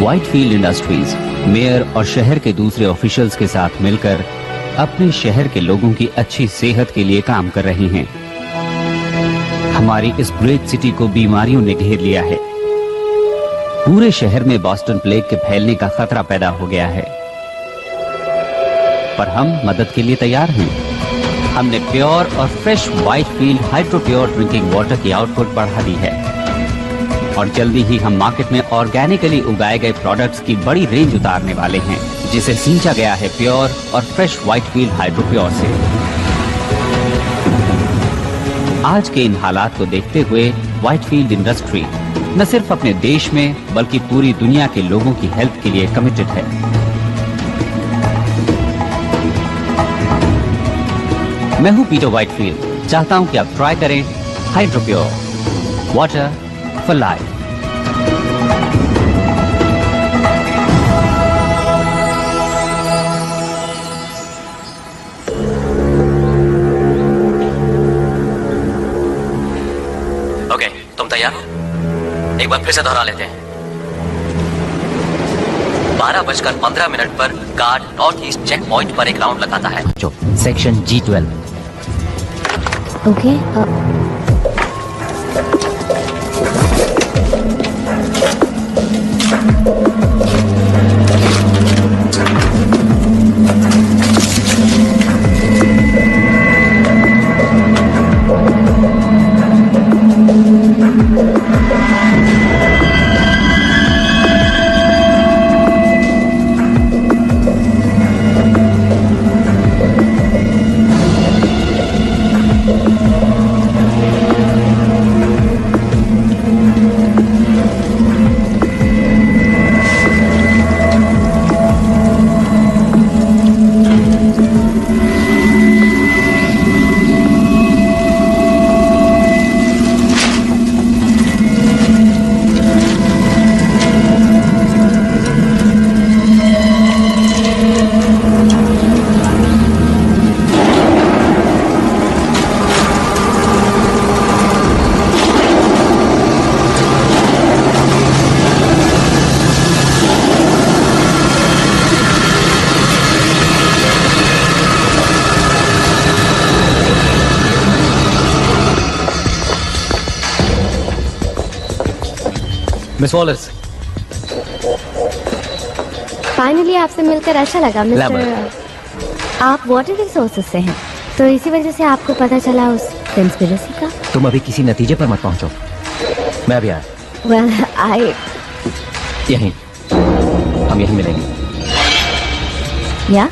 Whitefield industries mayor और शहर के दूसरे ऑफिशियल्स के साथ मिलकर अपने शहर के लोगों की अच्छी सेहत के लिए काम कर रहे हैं। हमारी इस ग्रेट सिटी को बीमारियों ने घेर लिया है। पूरे शहर में बॉस्टन प्लेग के फैलने का खतरा पैदा हो गया है, पर हम मदद के लिए तैयार हैं। हमने प्योर और fresh Whitefield hydro pure drinking water की आउटपुट बढ़ा दी है और जल्दी ही हम मार्केट में ऑर्गेनिकली उगाए गए प्रोडक्ट्स की बड़ी रेंज उतारने वाले हैं, जिसे सींचा गया है प्योर और फ्रेश व्हाइटफील्ड हाइड्रो प्योर से। आज के इन हालात को देखते हुए व्हाइटफील्ड इंडस्ट्री न सिर्फ अपने देश में बल्कि पूरी दुनिया के लोगों की हेल्थ के लिए कमिटेड है। मैं हूं पीटर व्हाइटफील्ड। चाहता हूं कि आप ट्राई करें hydro pure water for life. Okay, तुम तैयार हो? एक बार फिर से दोहरा लेते हैं। 12:15 पर guard north east check point पर एक राउंड लगाता है। जो section G12। Okay, miss Wallace, finally आपसे मिलकर अच्छा लगा मिस्टर। आप वाटर रिसोर्सेज से हैं, तो इसी वजह से आपको पता चला उस कंस्पिरेसी का। तुम अभी किसी नतीजे पर मत पहुंचो, मैं अभी आया। वेल आई यहीं, हम यहीं मिलेंगे। या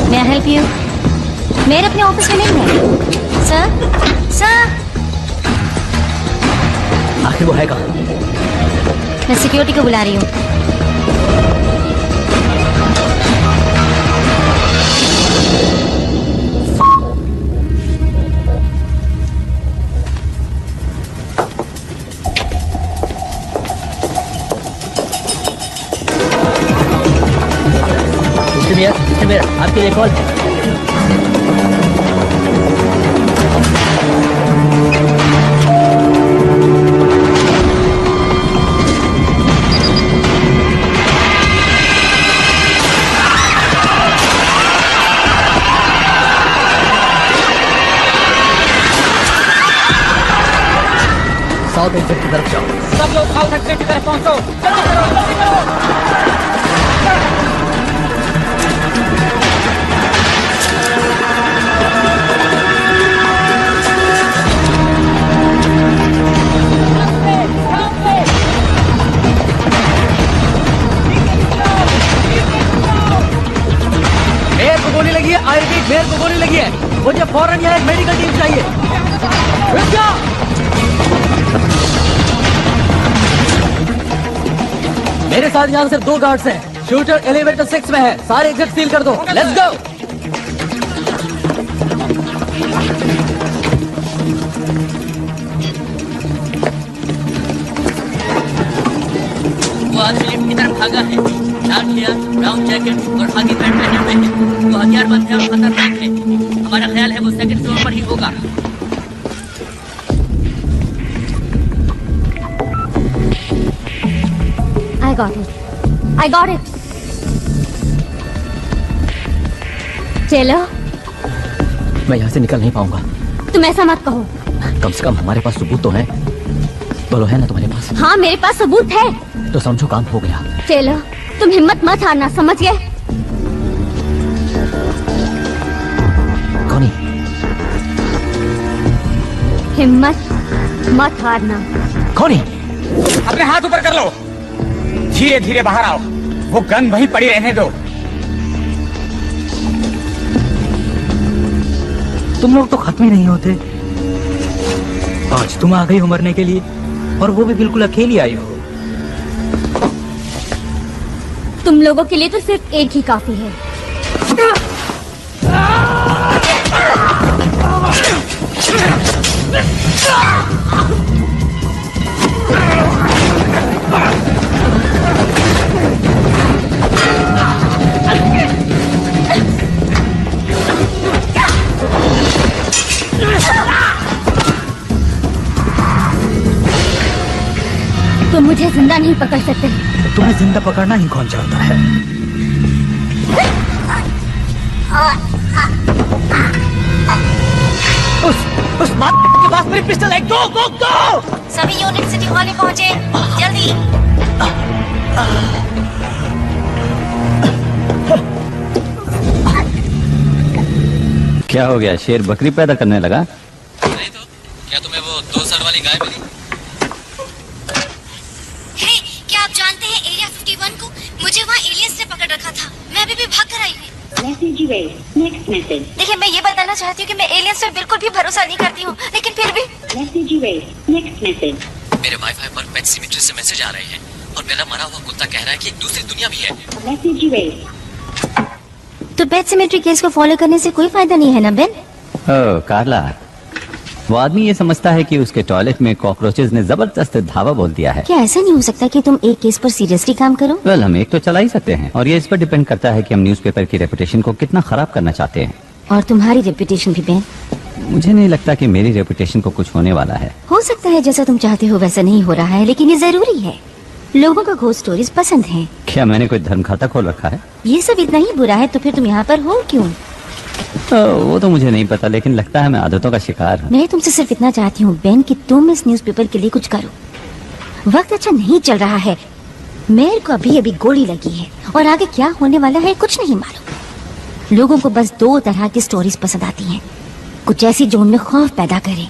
May I help you? मेरे अपने ऑफिस में नहीं है। Sir, sir. आखिर वो है कहाँ? मैं सिक्योरिटी को बुला रही हूँ। मेरा आपके लिए कॉल है। साउथ एक्सिट की तरफ जाओ। सब लोग साउथ एक्सिट की तरफ पहुंचो। चलो चलो जल्दी करो। मेयर को गोली लगी है। आई रिपीट, मेयर को गोली लगी है। मुझे फौरन यहाँ एक मेडिकल टीम चाहिए। रुक जा। मेरे साथ यहाँ सिर्फ 2 गार्ड्स हैं। शूटर एलिवेटर 6 में है। सारे एग्जिट सील कर दो। Let's go. आदमी लिफ्ट की तरफ भागा है। लाल हेयर, ब्राउन जैकेट और खाकी पैंट पहने हुए है। वो हथियारबंद है और खतरनाक है। हमारा ख्याल है वो सेकंड फ्लोर पर ही होगा। I got it. I got it. चलो। मैं यहाँ से निकल नहीं पाऊंगा। तुम ऐसा मत कहो। कम से कम हमारे पास सबूत तो है। बोलो, है ना तुम्हारे पास? हाँ, मेरे पास सबूत है। तो समझो काम हो गया। चलो, तुम हिम्मत मत हारना, समझ गए? कौन? हिम्मत मत हारना। कौन? अपने हाथ ऊपर कर लो। धीरे धीरे बाहर आओ। वो गन वहीं पड़ी रहने दो। तुम लोग तो खत्म ही नहीं होते। आज तुम आ गई हो मरने के लिए, और वो भी बिल्कुल अकेली आई हो। तुम लोगों के लिए तो सिर्फ एक ही काफी है। तुम मुझे जिंदा नहीं पकड़ सकते। तुम्हें जिंदा पकड़ना ही कौन चाहता है? उस माँ के पास मेरी पिस्टल है। गो गो गो। सभी यूनिट सिटी हॉल में पहुंचे, जल्दी। क्या हो गया? शेर बकरी पैदा करने लगा? नहीं तो क्या तुम्हें वो 2 सर वाली गाय मिली? हे, क्या आप जानते हैं एरिया 51 को? मुझे वहाँ एलियंस ने पकड़ रखा था। मैं अभी भी भाग कर आई हूँ। देखिए, मैं ये बताना चाहती हूँ कि मैं एलियंस पर बिल्कुल भी भरोसा नहीं करती हूँ, लेकिन फिर भी मेरे वाईफाई पर पेट सिमेट्री से मैसेज आ रहे हैं और मेरा मरा हुआ कुत्ता कह रहा है कि एक दूसरी दुनिया भी है। तो पेट सिमेट्री केस को फॉलो करने से कोई फायदा नहीं है ना बेन? ओह कार्ला, वो आदमी ये समझता है कि उसके टॉयलेट में कॉकरोचेस ने जबरदस्त धावा बोल दिया है। क्या ऐसा नहीं हो सकता कि तुम एक केस पर सीरियसली काम करो? वेल, हम एक तो चला ही सकते हैं, और ये इस पर डिपेंड करता है कि हम न्यूज़पेपर की रेपुटेशन को कितना खराब करना चाहते हैं। और तुम्हारी रेपुटेशन भी बेन? मुझे नहीं लगता कि मेरी रेपुटेशन को कुछ होने वाला है। हो सकता है जैसा तुम चाहते हो वैसा नहीं हो रहा है, लेकिन ये जरूरी है। लोगों को घोस्ट स्टोरीज पसंद है। क्या मैंने कोई धर्म खाता खोल रखा है? ये सब इतना ही बुरा है तो फिर तुम यहाँ पर हो क्यों? वो तो मुझे नहीं पता, लेकिन लगता है मैं आदतों का शिकार हूँ। मैं तुमसे सिर्फ इतना चाहती हूँ बेन कि तुम इस न्यूज़पेपर के लिए कुछ करो। वक्त अच्छा नहीं चल रहा है। मेयर को अभी अभी गोली लगी है और आगे क्या होने वाला है कुछ नहीं मालूम। लोगों को बस 2 तरह की स्टोरीज पसंद आती हैं। कुछ ऐसी जो उनमें खौफ पैदा करे,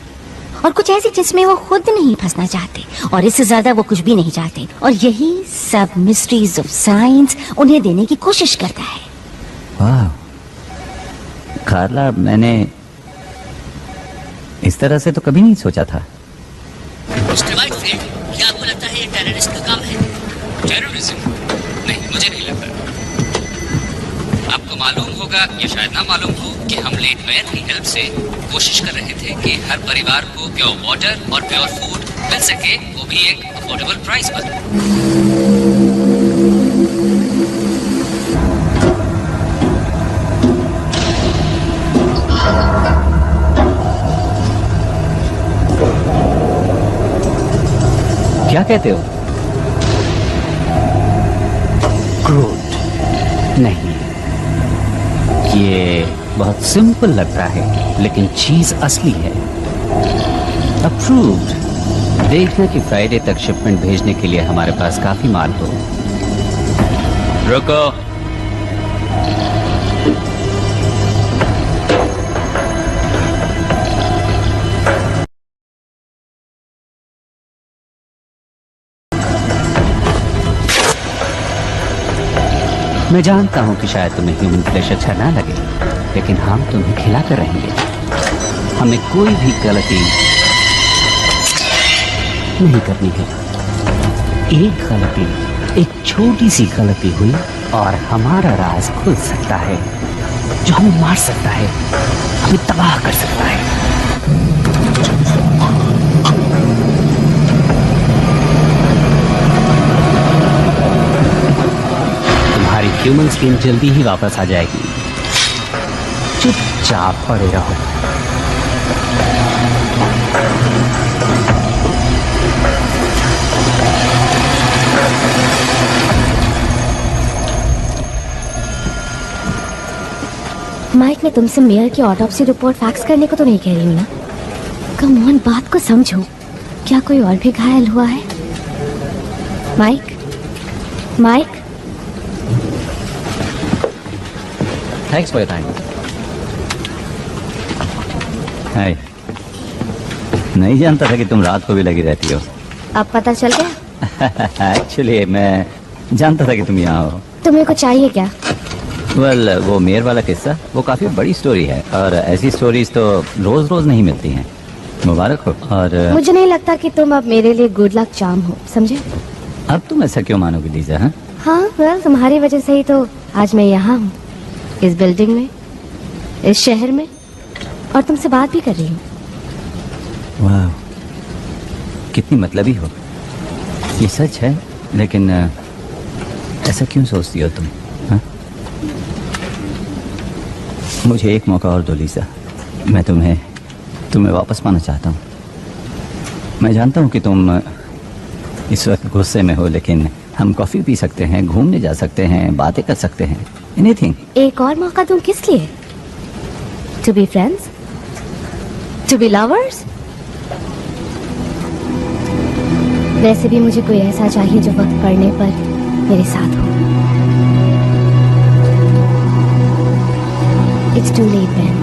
और कुछ ऐसी जिसमें वो खुद नहीं फंसना चाहते, और इससे ज्यादा वो कुछ भी नहीं चाहते। और यही सब मिस्ट्रीज ऑफ साइंस उन्हें देने की कोशिश करता है। वाह कार्ला, मैंने इस तरह से तो कभी नहीं सोचा था। मिस्टर वाइटफील्ड, क्या आपको लगता है ये टेररिस्ट का काम है? टेररिज्म? नहीं, मुझे नहीं लगता। आपको मालूम होगा या शायद ना मालूम हो कि हम लेट मेयर की हेल्प से कोशिश कर रहे थे कि हर परिवार को प्योर वाटर और प्योर फूड मिल सके, वो भी एक अफोर्डेबल प्राइस पर। क्या कहते हो? क्रूड? नहीं, ये बहुत सिंपल लगता है, लेकिन चीज असली है। अप्रूव्ड। देखना कि फ्राइडे तक शिपमेंट भेजने के लिए हमारे पास काफी माल हो। रुको। मैं जानता हूं कि शायद तुम्हें ह्यूमन फ्लेश अच्छा ना लगे, लेकिन हम तुम्हें खिला कर रहेंगे। हमें कोई भी गलती नहीं करनी है। एक गलती, एक छोटी सी गलती हुई और हमारा राज खुल सकता है, जो हमें मार सकता है, हमें तबाह कर सकता है। ह्यूमन स्किन जल्दी ही वापस आ जाएगी। चुपचाप पड़े रहो। माइक, मैं तुमसे मेयर की ऑटोप्सी रिपोर्ट फैक्स करने को तो नहीं कह रही हूँ ना। कम ऑन, बात को समझो। क्या कोई और भी घायल हुआ है? Mike, Mike. Thanks for your time. Hi. नहीं जानता था कि तुम रात को भी लगी रहती हो। अब पता चल गया? एक्चुअली मैं जानता था कि तुम यहाँ हो। तुम्हें कुछ चाहिए क्या? वेल, वो मेयर वाला किस्सा वो काफी बड़ी स्टोरी है और ऐसी स्टोरीज तो रोज रोज नहीं मिलती हैं। मुबारक हो। और मुझे नहीं लगता कि तुम अब मेरे लिए गुड लक चार्म हो, समझे? अब तुम ऐसा क्यों मानोगे लीजा? हाँ, हाँ, वेल, तुम्हारी वजह से ही तो आज मैं यहाँ हूँ, इस बिल्डिंग में, इस शहर में, और तुमसे बात भी कर रही हूँ। वाह, कितनी मतलबी हो। ये सच है, लेकिन ऐसा क्यों सोचती हो तुम? हाँ? मुझे एक मौका और दो लीजा। मैं तुम्हें वापस पाना चाहता हूँ। मैं जानता हूँ कि तुम इस वक्त गुस्से में हो, लेकिन हम कॉफी पी सकते हैं, घूमने जा सकते हैं, बातें कर सकते हैं, एनीथिंग। एक और मौका दूं किस लिए? To be friends, to be lovers. वैसे भी मुझे कोई ऐसा चाहिए जो वक्त पड़ने पर मेरे साथ हो। It's too late man.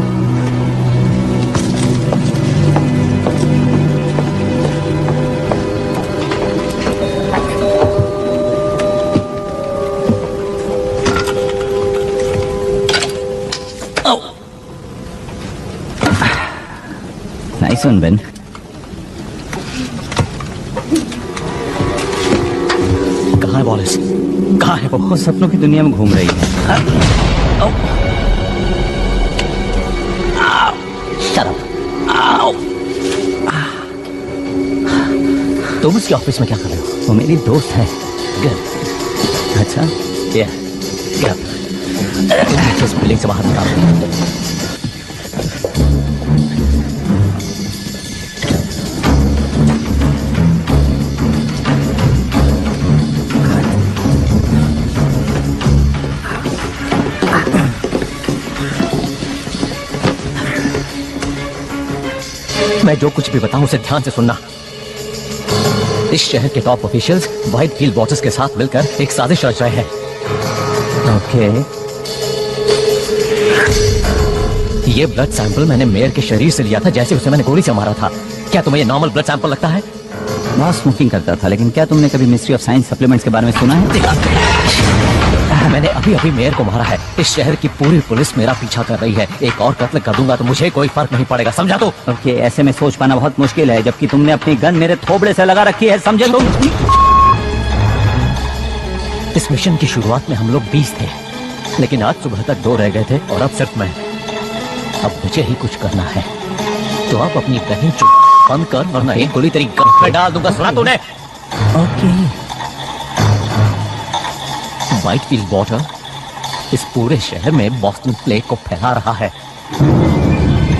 Nice one Ben. कहाँ है वॉलिस? कहाँ है वो सपनों की दुनिया में घूम रही है। Shut up. तुम उसके ऑफिस में क्या कर रहे हो? वो मेरी दोस्त है। Good. अच्छा, Yeah. Yeah. इस बिल्डिंग से बाहर निकालो। मैं जो कुछ भी बताऊं उसे ध्यान से सुनना। इस शहर के टॉप ऑफिशियल्स व्हाइटफील्ड वॉचर्स के साथ मिलकर एक साजिश रच रहे हैं। ओके। ये ब्लड सैंपल मैंने मेयर के शरीर से लिया था जैसे उसे मैंने गोली से मारा था। क्या तुम्हें ये नॉर्मल ब्लड सैंपल लगता है? बहुत स्मोकिंग करता था, लेकिन क्या तुमने कभी मिस्ट्री ऑफ साइंस सप्लीमेंट्स के बारे में सुना है? मैंने अभी अभी मेयर को मारा है। इस शहर की पूरी पुलिस मेरा पीछा कर रही है। एक और कत्ल कर दूंगा तो मुझे कोई फर्क नहीं पड़ेगा, समझा? तो ओके, ऐसे में सोच पाना बहुत मुश्किल है, जबकि तुमने अपनी गन मेरे थोबड़े से लगा रखी है, समझे तुम? इस मिशन की शुरुआत में हम लोग 20 थे, लेकिन आज सुबह तक 2 रह गए थे और अब सिर्फ मैं। अब मुझे ही कुछ करना है, तो आप अपनी बहन चुप बंद कर, वरना एक गोली तेरी गन में डाल दूंगा, सुना तूने? ओके। व्हाइटफील्ड वॉटर इस पूरे शहर में बॉस्टन प्लेग को फैला रहा है।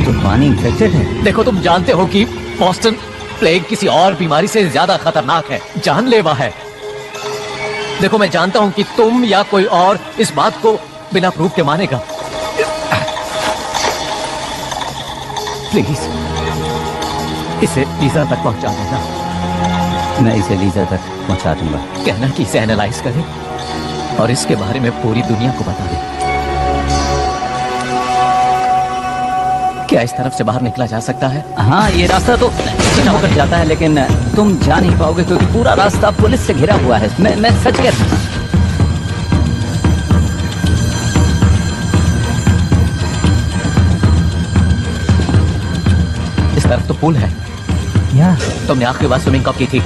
तो पानी इन्फेक्टेड है? देखो, तुम जानते हो कि बॉस्टन प्लेग किसी और बीमारी से ज्यादा खतरनाक है, जानलेवा है। देखो, मैं जानता हूं कि तुम या कोई और इस बात को बिना प्रूफ के मानेगा। प्लीज इसे लीजा तक पहुंचा देना। मैं इसे लीजा तक पहुंचा दूंगा। कहना कि इसे एनालाइज करें और इसके बारे में पूरी दुनिया को बता दें। क्या इस तरफ से बाहर निकला जा सकता है? हाँ, ये रास्ता तो होकर जाता है, लेकिन तुम जा नहीं पाओगे क्योंकि पूरा रास्ता पुलिस से घिरा हुआ है। मैं सच कह रहा हूँ। इस तरफ तो पुल है। या तुमने आखिरी बार स्विमिंग कब की थी?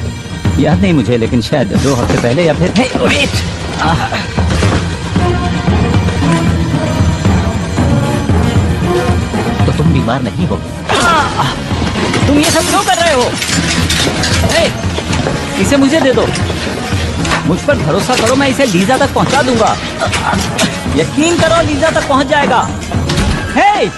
याद नहीं मुझे, लेकिन शायद 2 हफ्ते पहले या फिर। तो तुम बीमार नहीं हो? तुम ये सब क्यों कर रहे हो? इसे मुझे दे दो। मुझ पर भरोसा करो, मैं इसे लीजा तक पहुंचा दूंगा। यकीन करो, लीजा तक पहुंच जाएगा। हे!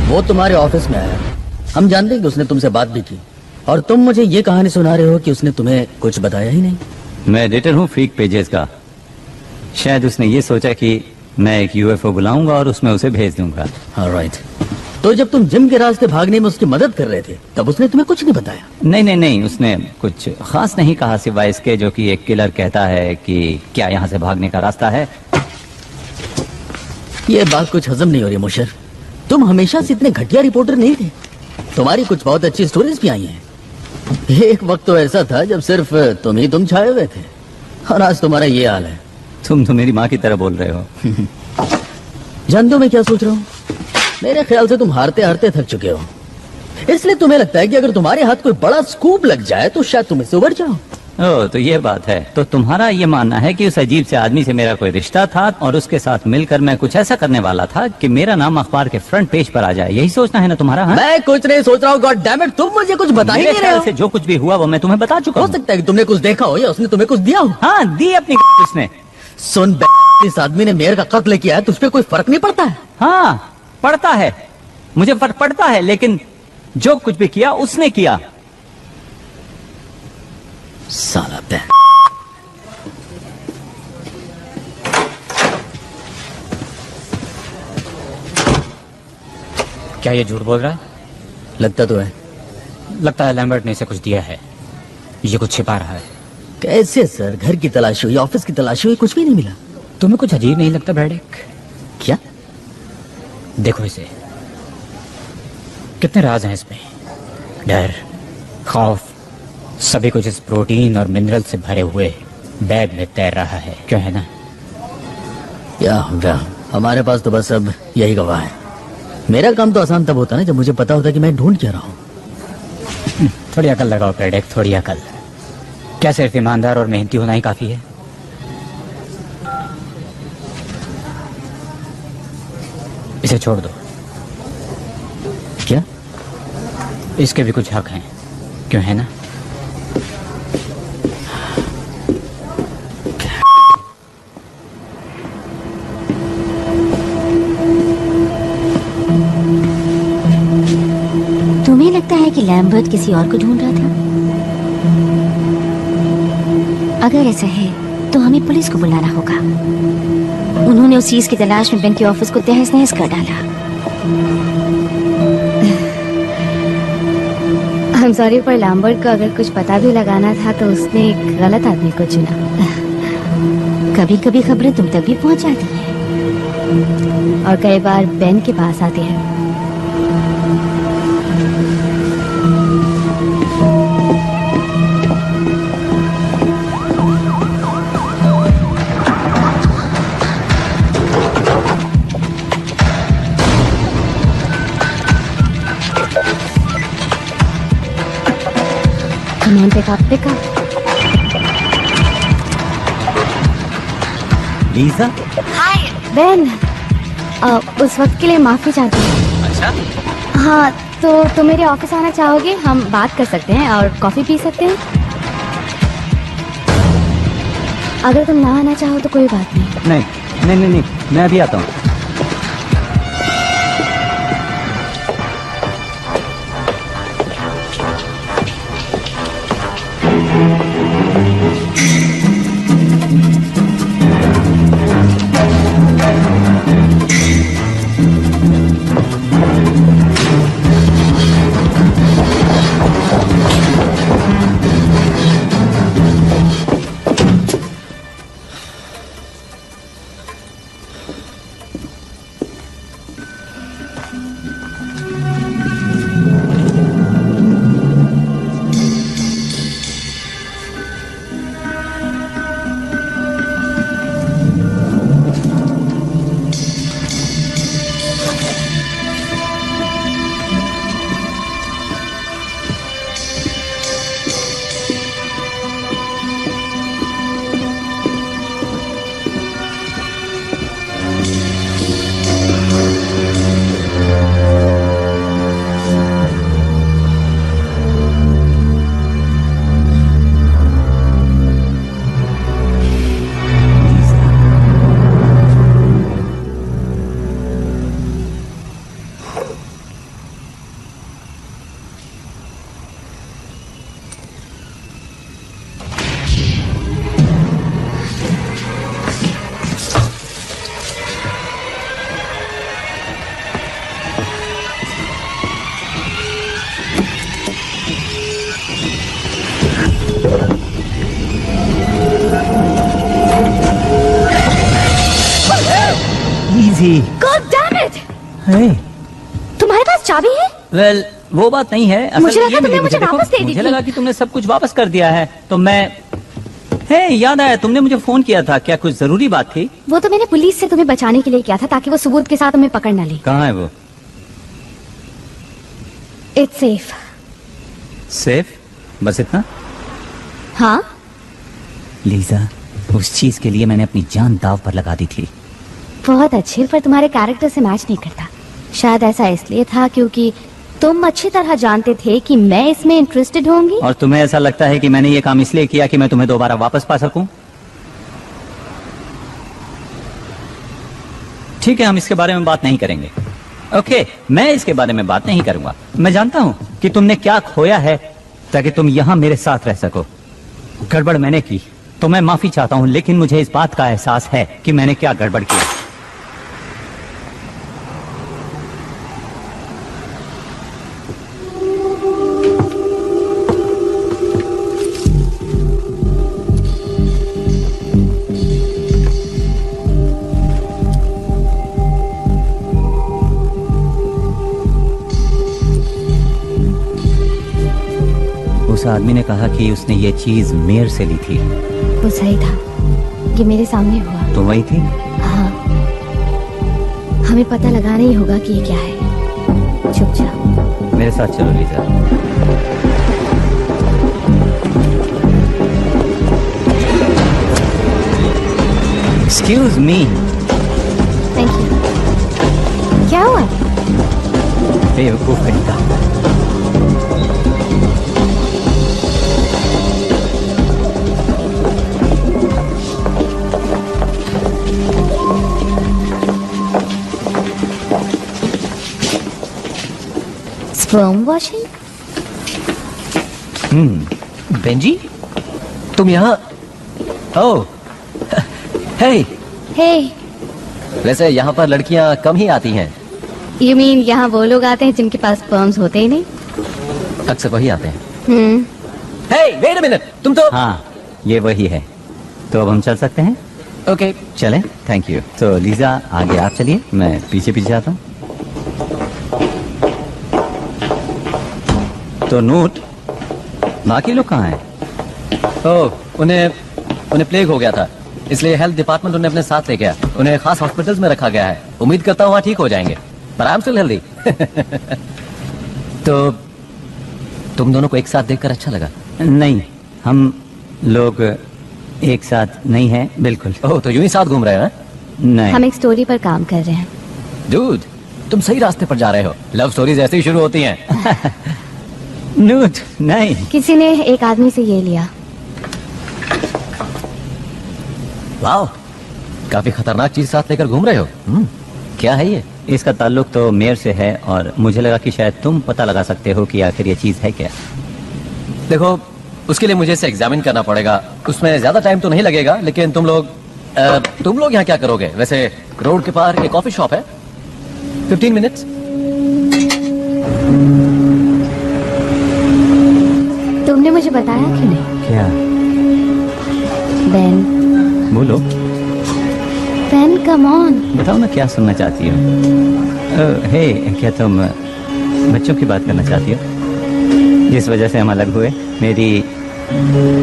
वो तुम्हारे ऑफिस में आया, हम जानते हैं कि उसने तुमसे बात भी की, और तुम मुझे ये कहानी सुना रहे हो कि उसने तुम्हें कुछ बताया ही नहीं। मैं एडिटर हूँ फ्रीक पेजेस का। शायद उसने ये सोचा कि मैं एक यूएफओ बुलाऊंगा और उसमें उसे भेज दूंगा। ऑलराइट। तो जब तुम जिम के रास्ते भागने में उसकी मदद कर रहे थे तब उसने तुम्हें कुछ नहीं बताया? नहीं, उसने कुछ खास नहीं कहा सिवाय इसके जो कि एक किलर कहता है कि क्या यहाँ से भागने का रास्ता है। ये बात कुछ हजम नहीं हो रही मुशर। तुम हमेशा से इतने घटिया रिपोर्टर नहीं थे। तुम्हारी कुछ बहुत अच्छी स्टोरीज भी आई हैं। एक वक्त तो ऐसा था जब सिर्फ तुम छाए हुए थे, और आज तुम्हारा ये हाल है। तुम तो मेरी माँ की तरह बोल रहे हो। जानते हो मैं क्या सोच रहा हूँ? मेरे ख्याल से तुम हारते हारते थक चुके हो, इसलिए तुम्हें लगता है कि अगर तुम्हारे हाथ कोई बड़ा स्कूप लग जाए तो शायद तुम इससे उबर जाओ। ओह, तो ये बात है। तो तुम्हारा ये मानना है कि उस अजीब से आदमी से मेरा कोई रिश्ता था और उसके साथ मिलकर मैं कुछ ऐसा करने वाला था कि मेरा नाम अखबार के फ्रंट पेज पर आ जाए। यही सोचना है ना तुम्हारा? हाँ? मैं कुछ नहीं सोच रहा हूँ। गॉड डैम इट, तुम मुझे कुछ बता ही नहीं रहे हो। से जो कुछ भी हुआ वो मैं तुम्हें बता चुका हूँ। हो सकता है कि तुमने कुछ देखा हो या उसने तुम्हें कुछ दिया हो। हाँ, दी अपनी उसने। सुन, इस आदमी ने मेयर का कत्ल किया है तो उस पर कोई फर्क नहीं पड़ता है? हाँ, पड़ता है, मुझे फर्क पड़ता है, लेकिन जो कुछ भी किया उसने किया। साला बैन। क्या ये झूठ बोल रहा है? लगता तो है। लगता है लैम्बर्ट ने इसे कुछ दिया है, ये कुछ छिपा रहा है। कैसे सर? घर की तलाशी हुई, ऑफिस की तलाशी हुई, कुछ भी नहीं मिला। तुम्हें कुछ अजीब नहीं लगता ब्रैडिक? क्या? देखो इसे, कितने राज हैं इसमें। डर, खौफ, सभी कुछ इस प्रोटीन और मिनरल से भरे हुए बैग में तैर रहा है। क्यों है ना? या हमारे पास तो बस अब यही गवाह है। मेरा काम तो आसान तब होता ना जब मुझे पता होता कि मैं ढूंढ क्या रहा हूँ। थोड़ी अकल लगाओ ब्रैडिक, थोड़ी अकल। क्या सिर्फ ईमानदार और मेहनती होना ही काफी है? इसे छोड़ दो। क्या? इसके भी कुछ हक हैं, क्यों है ना? तुम्हें लगता है कि लैम्बर्ट किसी और को ढूंढ रहा था? अगर ऐसा है तो हमें पुलिस को बुलाना होगा। उन्होंने उस चीज की तलाश में बेन के ऑफिस को तहस नहस कर डाला। I'm sorry, पर लैम्बर्ट को अगर कुछ पता भी लगाना था तो उसने एक गलत आदमी को चुना। कभी कभी खबरें तुम तक भी पहुंच जाती हैं, और कई बार बेन के पास आती है। Come on, pick up. Lisa? Hi Ben, उस वक्त के लिए माफी चाहती हूँ। अच्छा। हाँ, तो तुम मेरे ऑफिस आना चाहोगे? हम बात कर सकते हैं और कॉफी पी सकते हैं। अगर तुम ना आना चाहो तो कोई बात नहीं। नहीं नहीं नहीं नहीं, मैं अभी आता हूँ। God damn it! Hey. तुम्हारे पास चाबी है? वेल वो बात नहीं है। असल मुझे ये लगा मिली तुमने मुझे देखो, वापस दे दी मुझे थी। लगा कि तुमने सब कुछ वापस कर दिया है तो मैं याद आया तुमने मुझे फोन किया था, क्या कुछ जरूरी बात थी? वो तो मैंने पुलिस से तुम्हें बचाने के लिए किया था ताकि वो सबूत के साथ तुम्हें पकड़ न ले। कहाँ है वो? It's safe. सेफ? बस इतना? हाँ? लीजा, उस चीज के लिए मैंने अपनी जान दाव पर लगा दी थी। बहुत अच्छे, पर तुम्हारे कैरेक्टर से मैच नहीं करता। शायद ऐसा इसलिए था क्योंकि तुम अच्छी तरह जानते थे कि मैं इसमें इंटरेस्टेड होंगी। और तुम्हें ऐसा लगता है कि मैंने ये काम इसलिए किया कि मैं तुम्हें दोबारा वापस पा सकूं? ठीक है, हम इसके बारे में बात नहीं करेंगे। ओके, मैं इसके बारे में बात नहीं करूंगा। मैं जानता हूं कि तुमने क्या खोया है ताकि तुम यहां मेरे साथ रह सको। गड़बड़ मैंने की तो मैं माफी चाहता हूं, लेकिन मुझे इस बात का एहसास है कि मैंने क्या गड़बड़ किया। उस आदमी ने कहा कि उसने ये चीज मेयर से ली थी। वो सही था, ये मेरे सामने हुआ। तो वही थी? हाँ, हमें पता लगाना ही होगा कि ये क्या है। चुप जाओ। मेरे साथ चलो Lisa. Excuse me. Thank you. क्या हुआ? बेवकूफ घंटा। Sperm washing? बेंजी, तुम यहाँ? ओह, हे। हे, वैसे यहाँ पर लड़कियाँ कम ही आती हैं। यू मीन यहाँ वो लोग आते हैं जिनके पास स्पर्म्स होते ही नहीं? अक्सर वही आते हैं। हे, वेट अ मिनट, तुम तो। हाँ, ये वही है। तो अब हम चल सकते हैं? ओके, चलें? Thank you. तो लीजा आगे आप चलिए, मैं पीछे पीछे आता हूँ। तो नोट, बाकी लोग कहाँ हैं? ओह, उन्हें प्लेग हो गया था, इसलिए हेल्थ डिपार्टमेंट उन्हें अपने साथ ले गया। उन्हें खास हॉस्पिटल्स में रखा गया है। उम्मीद करता हूँ वहाँ ठीक हो जाएंगे, पर आई एम स्टिल हेल्दी। तो तुम दोनों को एक साथ देखकर अच्छा लगा? नहीं, हम लोग एक साथ नहीं हैं, बिल्कुल। ओह, तो यूं ही साथ घूम रहे हैं? नहीं। हम एक स्टोरी पर काम कर रहे हैं। डूड, तुम सही रास्ते पर जा रहे हो। लव स्टोरीज ऐसे ही शुरू होती हैं। नूट, नहीं। किसी ने एक आदमी से ये लिया। वाह, काफी खतरनाक चीज साथ लेकर घूम रहे हो। क्या है ये? इसका ताल्लुक तो मेयर से है और मुझे लगा कि शायद तुम पता लगा सकते हो कि आखिर ये चीज है क्या। देखो, उसके लिए मुझे इसे एग्जामिन करना पड़ेगा। उसमें ज्यादा टाइम तो नहीं लगेगा, लेकिन तुम लोग यहाँ क्या करोगे? वैसे रोड के पार एक कॉफी शॉप है, 15 मिनट्स। तुमने मुझे बताया कि नहीं? क्या? बेन, बोलो। Ben come on. बताओ ना, क्या सुनना चाहती हो? हे, क्या तुम बच्चों की बात करना चाहती हो जिस वजह से हम अलग हुए? मेरी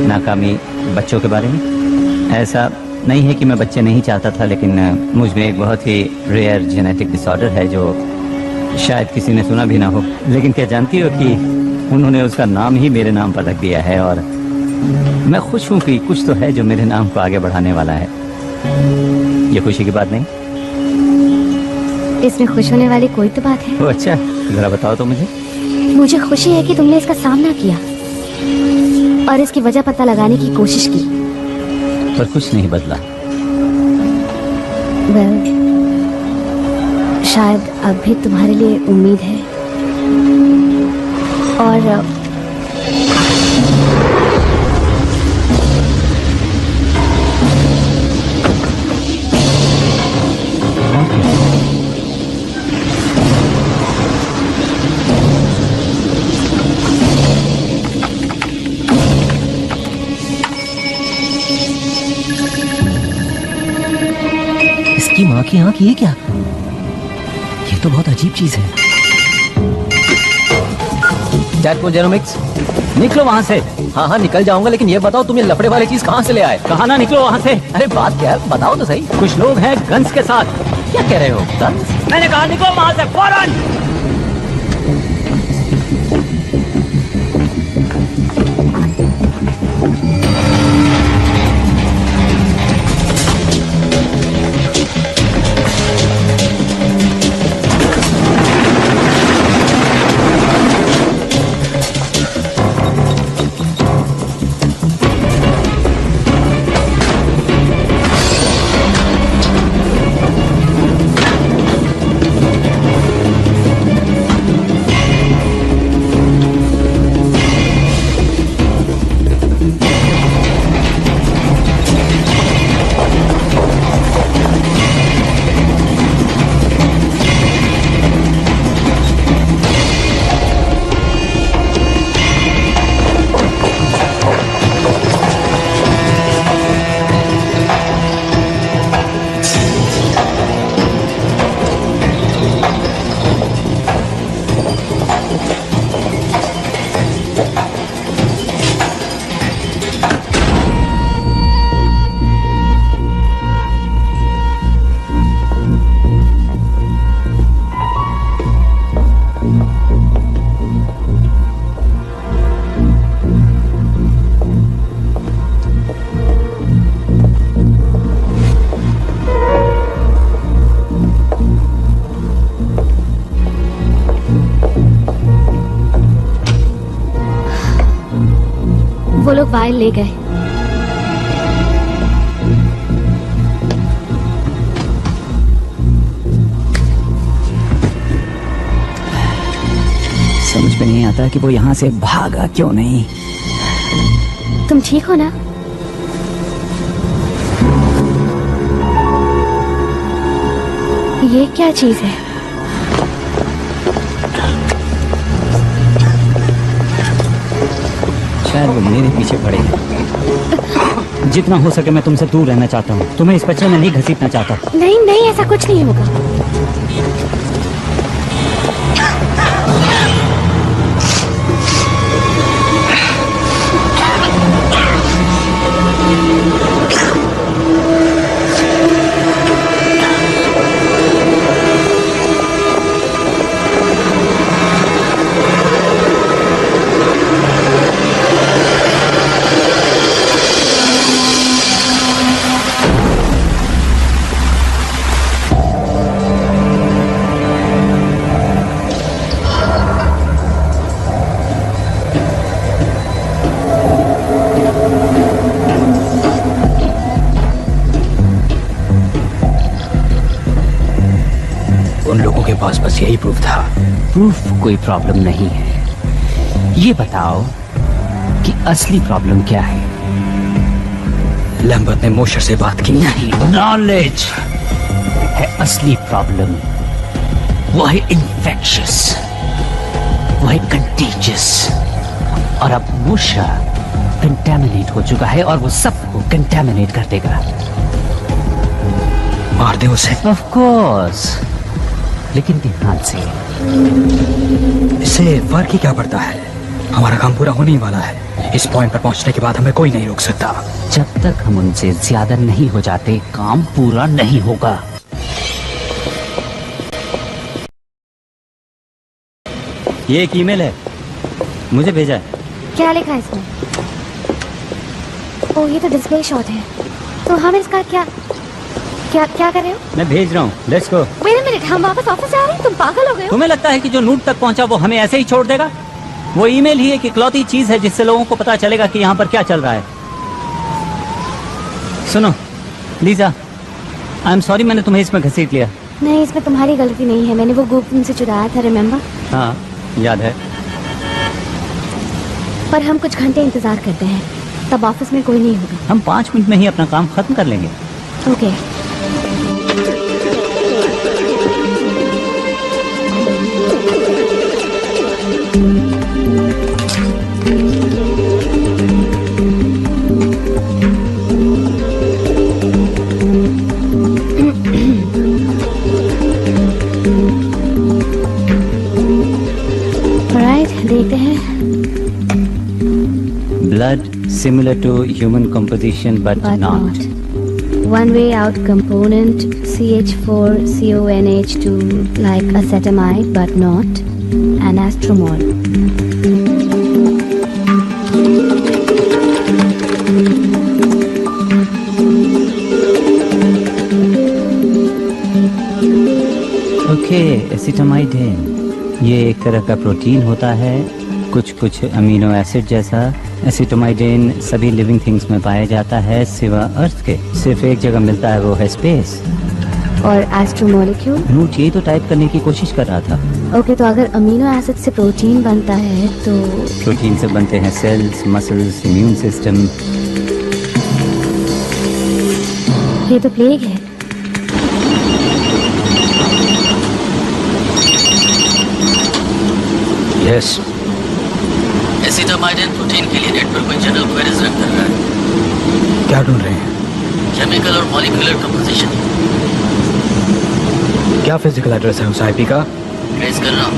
नाकामी बच्चों के बारे में? ऐसा नहीं है कि मैं बच्चे नहीं चाहता था, लेकिन मुझ में एक बहुत ही रेयर जेनेटिक डिसऑर्डर है जो शायद किसी ने सुना भी ना हो। लेकिन क्या जानती हो कि उन्होंने उसका नाम ही मेरे नाम पर रख दिया है और मैं खुश हूँ कि कुछ तो है जो मेरे नाम को आगे बढ़ाने वाला है। ये खुशी की बात नहीं? इसमें खुश होने वाली कोई तो बात है। ओ अच्छा, जरा बताओ तो मुझे। मुझे खुशी है कि तुमने इसका सामना किया और इसकी वजह पता लगाने की कोशिश की। पर कुछ नहीं बदला। वेल, शायद अब भी तुम्हारे लिए उम्मीद है। और इसकी माँ की आंख, ये क्या? ये तो बहुत अजीब चीज है। डैडपुल जेनोमिक्स, निकलो वहाँ से। हाँ हाँ निकल जाऊंगा, लेकिन ये बताओ तुम ये लफड़े वाली चीज कहाँ से ले आए? कहा ना निकलो वहाँ से। अरे बात क्या है, बताओ तो सही। कुछ लोग हैं गन्स के साथ। क्या कह रहे हो? गन्स? मैंने कहा निकलो वहाँ से फौरन। वो लोग वायल ले गए। समझ में नहीं आता कि वो यहाँ से भागा क्यों नहीं। तुम ठीक हो ना? ये क्या चीज है? शायद वो मेरे पीछे पड़े हैं। जितना हो सके मैं तुमसे दूर रहना चाहता हूँ। तुम्हें इस बच्चे में नहीं घसीटना चाहता। नहीं नहीं, ऐसा कुछ नहीं होगा। उन लोगों के पास बस यही प्रूफ था। प्रूफ कोई प्रॉब्लम नहीं है, ये बताओ कि असली प्रॉब्लम क्या है। लैम्बर्ट ने मोशर से बात की। नहीं, नॉलेज है असली प्रॉब्लम। वो है इन्फेक्शियस, वो है कंटेजियस। और अब मोशा कंटेमिनेट हो चुका है और वो सबको कंटेमिनेट कर देगा। मार दे उसे। ऑफ कोर्स, लेकिन ध्यान से। इससे फर्क ही क्या पड़ता है? हमारा काम पूरा होने ही वाला है। इस पॉइंट पर पहुंचने के बाद हमें कोई नहीं रोक सकता। जब तक हम उनसे ज्यादा नहीं हो जाते, काम पूरा नहीं होगा। ये एक ईमेल है, मुझे भेजा है। क्या लिखा है इसमें? ओ, ये तो डिस्प्ले शॉट है। तो हम इसका क्या क्या क्या कर रहे हो? मैं भेज रहा हूँ, let's go. Wait a minute, हम वापस ऑफिस जा रहे हैं? तुम पागल हो गए हो? तुम्हें लगता है कि जो नूट तक पहुंचा वो हमें ऐसे ही छोड़ देगा? वो ईमेल ही एक इकलौती चीज है जिससे लोगों को पता चलेगा कि यहाँ पर क्या चल रहा है। सुनो लीजा, आई एम सॉरी मैंने तुम्हें इसमें घसीट लिया। नहीं, इसमें तुम्हारी गलती नहीं है। मैंने वो गुप्त तुमसे चुराया था, रिमेम्बर? हाँ याद है। पर हम कुछ घंटे इंतजार करते हैं, तब ऑफिस में कोई नहीं होगा। हम 5 मिनट में ही अपना काम खत्म कर लेंगे। ओके। देखते हैं। Blood similar to human composition but not. One way out component CH4CONH2 like acetamide but not anastromol. Okay, acetamidine ये एक तरह का प्रोटीन होता है, कुछ अमीनो एसिड जैसा। एसिटामाइडिन सभी लिविंग थिंग्स में पाया जाता है सिवा अर्थ के। सिर्फ एक जगह मिलता है, वो है स्पेस। और एस्ट्रोमोलिक्यूल? नूट यही तो टाइप करने की कोशिश कर रहा था। ओके, तो अगर अमीनो एसिड से प्रोटीन बनता है तो प्रोटीन से बनते हैं सेल्स, मसल्स, इम्यून सिस्टम। ये तो प्लेग है। यस, एसिटामाइडिन प्रोटीन के लिए नेट पर कोई जनरल क्वेरीज रन कर रहा है। क्या ढूंढ रहे हैं? केमिकल और मॉलिक्यूलर कंपोजिशन। क्या फिजिकल एड्रेस है उस आईपी का? ट्रेस कर रहा हूँ।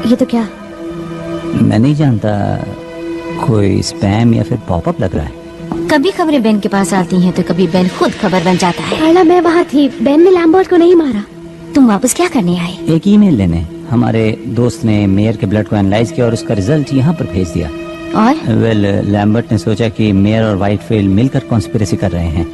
ये तो क्या? मैं नहीं जानता, कोई स्पैम या फिर पॉपअप लग रहा है। कभी खबरें बेन के पास आती हैं तो कभी बेन खुद खबर बन जाता है। कार्ला, मैं वहाँ थी। बेन ने लैम्बर्ट को नहीं मारा। तुम वापस क्या करने आए? एक ईमेल लेने। हमारे दोस्त ने मेयर के ब्लड को एनालाइज किया और उसका रिजल्ट यहाँ पर भेज दिया। और लैम्बर्ट ने सोचा कि मेयर और व्हाइटफील्ड मिलकर कॉन्स्पिरेसी कर रहे हैं।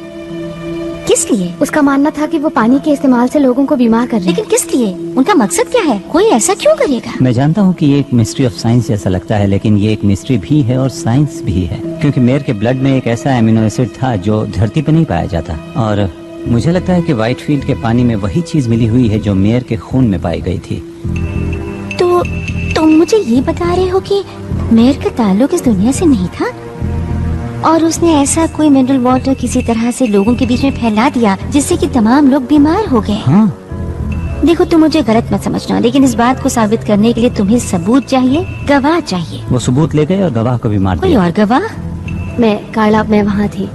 किस लिए? उसका मानना था कि वो पानी के इस्तेमाल से लोगों को बीमार कर रहे हैं। लेकिन किस लिए? उनका मकसद क्या है? कोई ऐसा क्यों करेगा? मैं जानता हूँ कि ये एक मिस्ट्री ऑफ साइंस जैसा लगता है, लेकिन ये एक मिस्ट्री भी है और साइंस भी है, क्योंकि मेयर के ब्लड में एक ऐसा एमिनो एसिड था जो धरती पे नहीं पाया जाता। और मुझे लगता है कि व्हाइटफील्ड के पानी में वही चीज मिली हुई है जो मेयर के खून में पाई गई थी। तो तुम मुझे ये बता रहे हो कि मेयर का ताल्लुक इस दुनिया से नहीं था और उसने ऐसा कोई मिनरल वाटर किसी तरह से लोगों के बीच में फैला दिया जिससे कि तमाम लोग बीमार हो गए? हाँ। देखो, तुम मुझे गलत मत समझना, लेकिन इस बात को साबित करने के लिए तुम्हें सबूत चाहिए, गवाह चाहिए। वो सबूत ले गए और गवाह को भी मार कोई दिया। और गवाह? मैं वहाँ थी।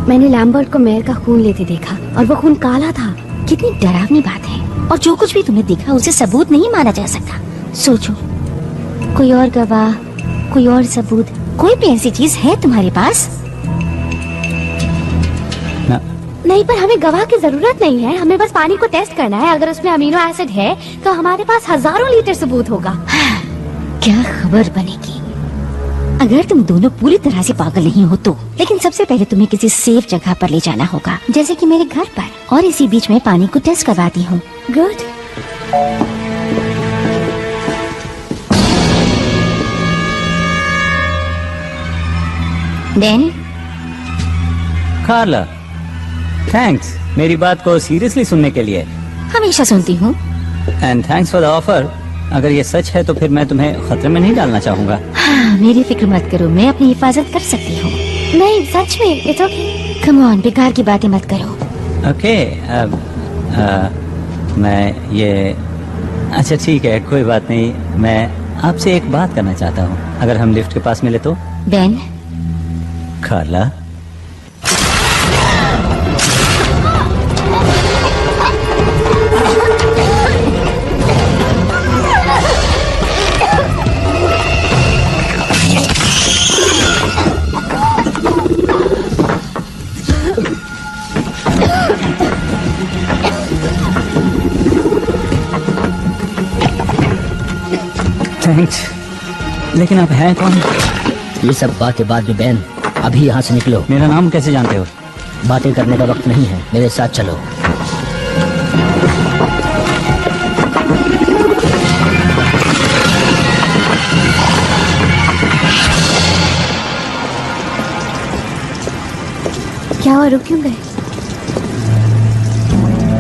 मैंने लैम्बर्ट को मेयर का खून लेते देखा और वो खून काला था। कितनी डरावनी बात है। और जो कुछ भी तुमने देखा उसे सबूत नहीं माना जा सकता। सोचो, कोई और गवाह, कोई और सबूत, कोई भी ऐसी चीज है तुम्हारे पास? नहीं, पर हमें गवाह की जरूरत नहीं है। हमें बस पानी को टेस्ट करना है। अगर उसमें अमीनो एसिड है तो हमारे पास हजारों लीटर सबूत होगा। क्या खबर बनेगी अगर तुम दोनों पूरी तरह से पागल नहीं हो तो। लेकिन सबसे पहले तुम्हें किसी सेफ जगह पर ले जाना होगा, जैसे कि मेरे घर पर, और इसी बीच में पानी को टेस्ट करवाती हूँ। गुड। देन कार्ला, थैंक्स मेरी बात को सीरियसली सुनने के लिए। हमेशा सुनती हूँ। And thanks for the offer. अगर ये सच है तो फिर मैं तुम्हें खतरे में नहीं डालना चाहूंगा। हाँ, मेरी फिक्र मत करो, मैं अपनी हिफाजत कर सकती हूँ। नहीं सच में, इट्स ओके। कम ऑन, बेकार की बातें मत करो। ओके मैं ये अच्छा ठीक है, कोई बात नहीं। मैं आपसे एक बात करना चाहता हूँ, अगर हम लिफ्ट के पास मिले तो। बेन, कार्ला, थैंक्स। लेकिन आप हैं कौन? ये सब बातें बाद में बेन, अभी यहाँ से निकलो। मेरा नाम कैसे जानते हो? बातें करने का वक्त नहीं है, मेरे साथ चलो। क्या हुआ, रुक क्यों गए?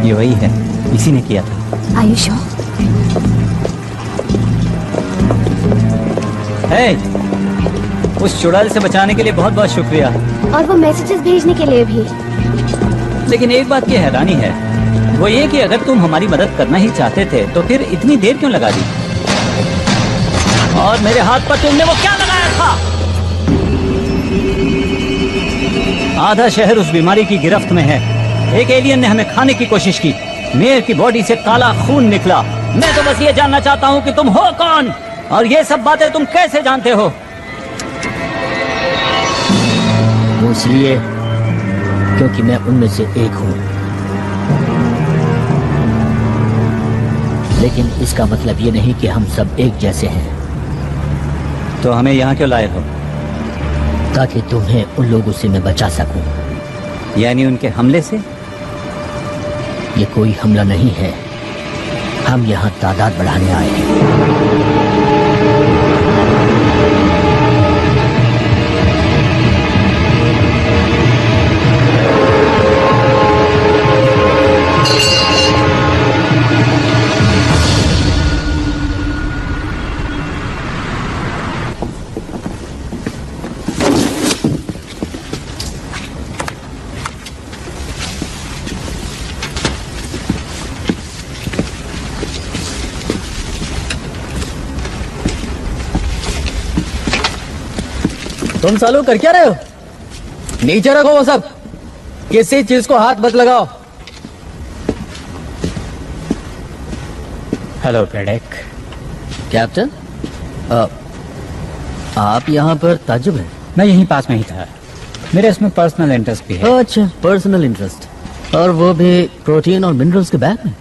ये वही है, इसी ने किया था। आयुष हो? हे, उस चुड़ैल से बचाने के लिए बहुत बहुत शुक्रिया। और वो मैसेजेस भेजने के लिए भी। लेकिन एक बात की हैरानी है, वो ये कि अगर तुम हमारी मदद करना ही चाहते थे तो फिर इतनी देर क्यों लगा दी? और मेरे हाथ पर तुमने वो क्या लगाया था? आधा शहर उस बीमारी की गिरफ्त में है। एक एलियन ने हमें खाने की कोशिश की। मेयर की बॉडी से काला खून निकला। मैं तो बस ये जानना चाहता हूँ कि तुम हो कौन और ये सब बातें तुम कैसे जानते हो? वो इसलिए क्योंकि मैं उनमें से एक हूँ। लेकिन इसका मतलब ये नहीं कि हम सब एक जैसे हैं। तो हमें यहाँ क्यों लाए हो? ताकि तुम्हें उन लोगों से मैं बचा सकूं। यानी उनके हमले से? ये कोई हमला नहीं है, हम यहाँ तादाद बढ़ाने आए हैं। तुम सालों कर क्या रहे हो? नीचे रखो वो सब, किसी चीज को हाथ मत लगाओ। हेलो ब्रेडेक। कैप्टन, आप यहाँ पर ताज्जुब है? मैं यहीं पास में ही था, मेरे इसमें पर्सनल इंटरेस्ट भी है। अच्छा, पर्सनल इंटरेस्ट, और वो भी प्रोटीन और मिनरल्स के बैग में।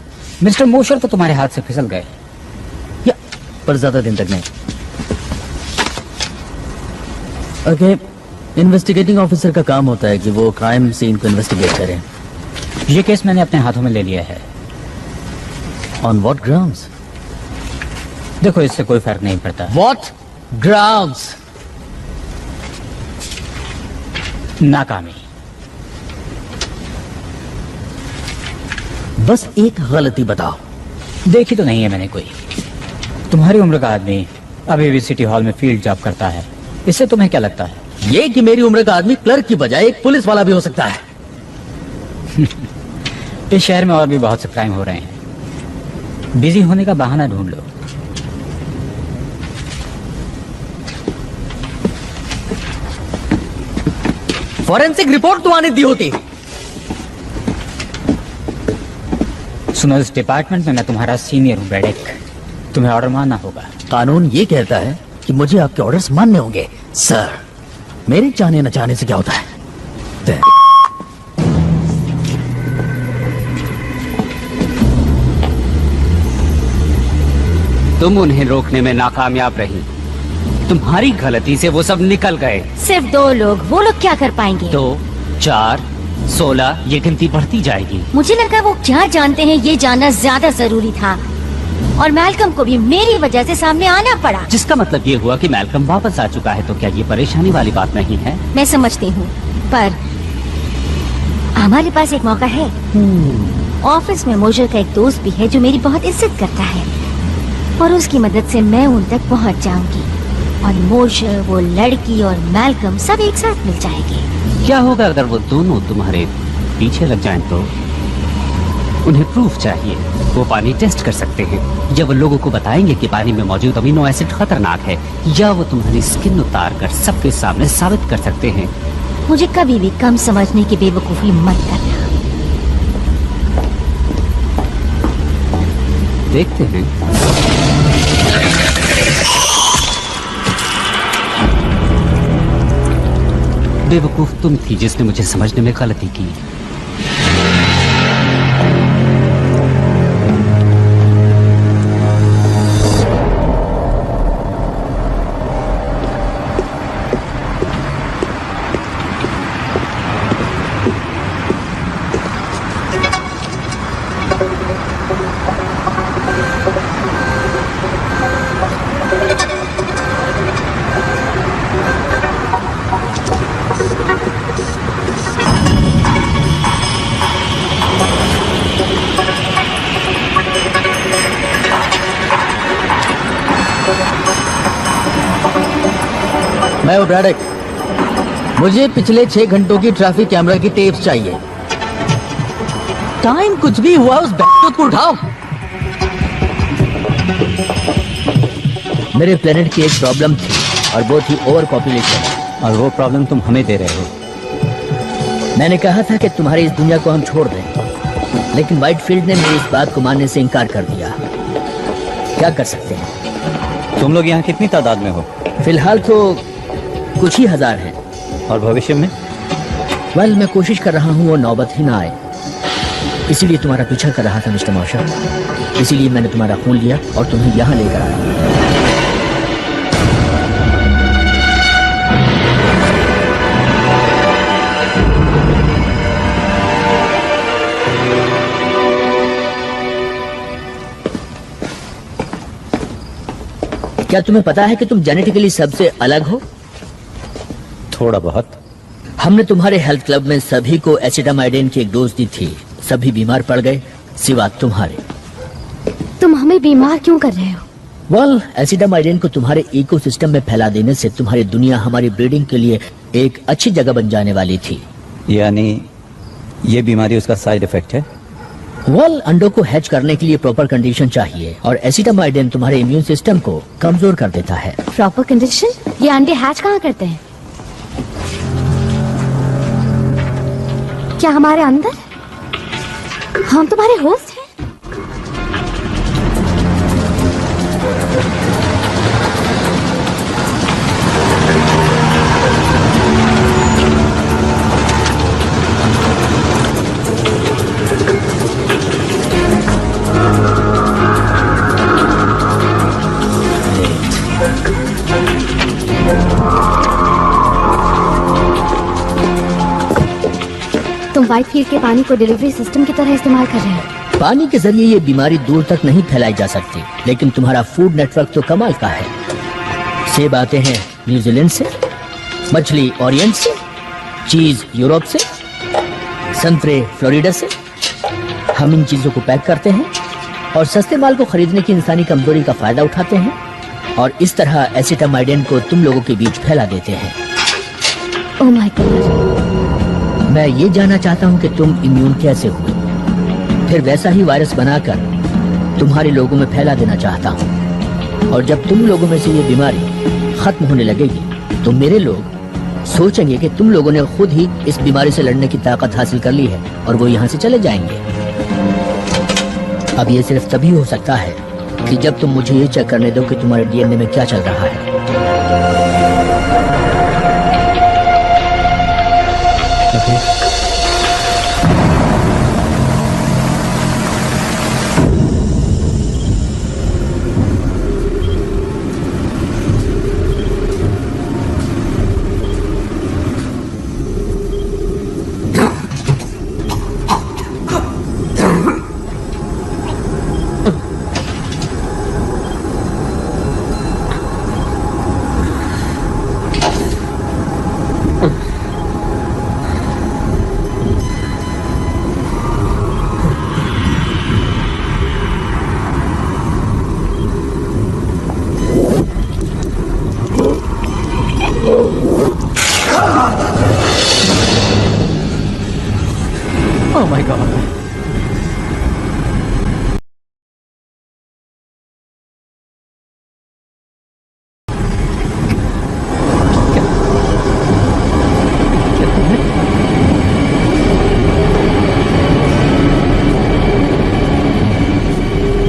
मिस्टर मोशर तो तुम्हारे हाथ से फिसल गए। या पर ज्यादा दिन तक नहीं। ओके, इन्वेस्टिगेटिंग ऑफिसर का काम होता है कि वो क्राइम सीन को इन्वेस्टिगेट करें। ये केस मैंने अपने हाथों में ले लिया है। On what grounds? देखो, इससे कोई फर्क नहीं पड़ता। What grounds? नाकामी। बस एक गलती बताओ। देखी तो नहीं है मैंने कोई। तुम्हारी उम्र का आदमी अभी भी सिटी हॉल में फील्ड जॉब करता है, इससे तुम्हें क्या लगता है? ये कि मेरी उम्र का आदमी क्लर्क की बजाय एक पुलिस वाला भी हो सकता है। इस शहर में और भी बहुत से क्राइम हो रहे हैं, बिजी होने का बहाना ढूंढ लो। फॉरेंसिक रिपोर्ट तो आने दी होती। सुनो, इस डिपार्टमेंट में मैं तुम्हारा सीनियर हूँ ब्रेडेक, तुम्हें ऑर्डर मानना होगा। कानून ये कहता है कि मुझे आपके ऑर्डर्स मानने होंगे। सर, मेरे चाहने न चाहने से क्या होता है? तुम उन्हें रोकने में नाकामयाब रही। तुम्हारी गलती से वो सब निकल गए। सिर्फ 2 लोग, वो लोग क्या कर पाएंगे? 2, 4, 16, ये गिनती बढ़ती जाएगी। मुझे लगा वो क्या जानते हैं ये जानना ज्यादा जरूरी था, और मैल्कम को भी मेरी वजह से सामने आना पड़ा। जिसका मतलब ये हुआ कि मैल्कम वापस आ चुका है, तो क्या ये परेशानी वाली बात नहीं है? मैं समझती हूँ, पर हमारे पास एक मौका है। ऑफिस में मोशर का एक दोस्त भी है जो मेरी बहुत इज्जत करता है, और उसकी मदद से मैं उन तक पहुंच जाऊंगी, और मोशर, वो लड़की और मैल्कम सब एक साथ मिल जाएंगे। क्या होगा अगर वो दोनों तुम्हारे पीछे लग जाएं तो? उन्हें प्रूफ चाहिए। वो पानी टेस्ट कर सकते हैं, या वो लोगों को बताएंगे कि पानी में मौजूद अमीनो एसिड खतरनाक है, या वो तुम्हारी स्किन उतार कर सबके सामने साबित कर सकते हैं। मुझे कभी भी कम समझने की बेवकूफी मत करना। देखते हैं। बेवकूफ तुम थी जिसने मुझे समझने में गलती की। मैं हूं ब्रैडक। मुझे पिछले 6 घंटों की ट्रैफिक कैमरा की टेप्स चाहिए। टाइम कुछ भी हुआ, उस बैठक को उठाओ। मेरे प्लेनेट की एक प्रॉब्लम थी, और वो थी ओवर पॉपुलेशन। और वो प्रॉब्लम तुम हमें दे रहे हो। मैंने कहा था कि तुम्हारी इस दुनिया को हम छोड़ दें, लेकिन व्हाइटफील्ड ने मेरी इस बात को मानने से इनकार कर दिया। क्या कर सकते हैं? तुम लोग यहाँ कितनी तादाद में हो? फिलहाल तो कुछ ही हजार हैं। और भविष्य में? वेल, मैं कोशिश कर रहा हूँ वो नौबत ही ना आए। इसीलिए तुम्हारा पीछा कर रहा था मिस्टर मॉशर। इसीलिए मैंने तुम्हारा खून लिया और तुम्हें यहाँ लेकर आया। क्या तुम्हें पता है कि तुम जेनेटिकली सबसे अलग हो? थोड़ा बहुत। हमने तुम्हारे हेल्थ क्लब में सभी को एसिटामाइडिन की एक डोज दी थी। सभी बीमार पड़ गए सिवा तुम्हारे। तुम हमें बीमार क्यों कर रहे हो? वेल, एसिटामाइडिन को तुम्हारे इकोसिस्टम में फैला देने से तुम्हारी दुनिया हमारी ब्रीडिंग के लिए एक अच्छी जगह बन जाने वाली थी। यानी ये बीमारी उसका साइड इफेक्ट है? वेल, अंडों को हैच करने के लिए प्रॉपर कंडीशन चाहिए, और एसिटामाइडिन तुम्हारे इम्यून सिस्टम को कमजोर कर देता है। Proper condition? ये अंडे हैच कहाँ करते हैं? क्या हमारे अंदर? हम तुम्हारे होस्ट हैं? तुम व्हाइटफील्ड के पानी को डिलीवरी सिस्टम की तरह इस्तेमाल कर रहे हो। पानी के जरिए ये बीमारी दूर तक नहीं फैलाई जा सकती, लेकिन तुम्हारा फूड नेटवर्क तो कमाल का है। सेब आते हैं न्यूजीलैंड से, मछली ओरिएंट से, चीज यूरोप से, संतरे फ्लोरिडा से। हम इन चीजों को पैक करते हैं और सस्ते माल को खरीदने की इंसानी कमजोरी का फायदा उठाते हैं, और इस तरह एसिटामाइडिन को तुम लोगों के बीच फैला देते हैं। Oh my God. मैं ये जानना चाहता हूँ कि तुम इम्यून कैसे हुए, फिर वैसा ही वायरस बनाकर तुम्हारे लोगों में फैला देना चाहता हूँ। और जब तुम लोगों में से ये बीमारी खत्म होने लगेगी तो मेरे लोग सोचेंगे कि तुम लोगों ने खुद ही इस बीमारी से लड़ने की ताकत हासिल कर ली है, और वो यहाँ से चले जाएंगे। अब ये सिर्फ तभी हो सकता है कि जब तुम मुझे ये चेक करने दो कि तुम्हारे डीएनए में क्या चल रहा है। Oh my God.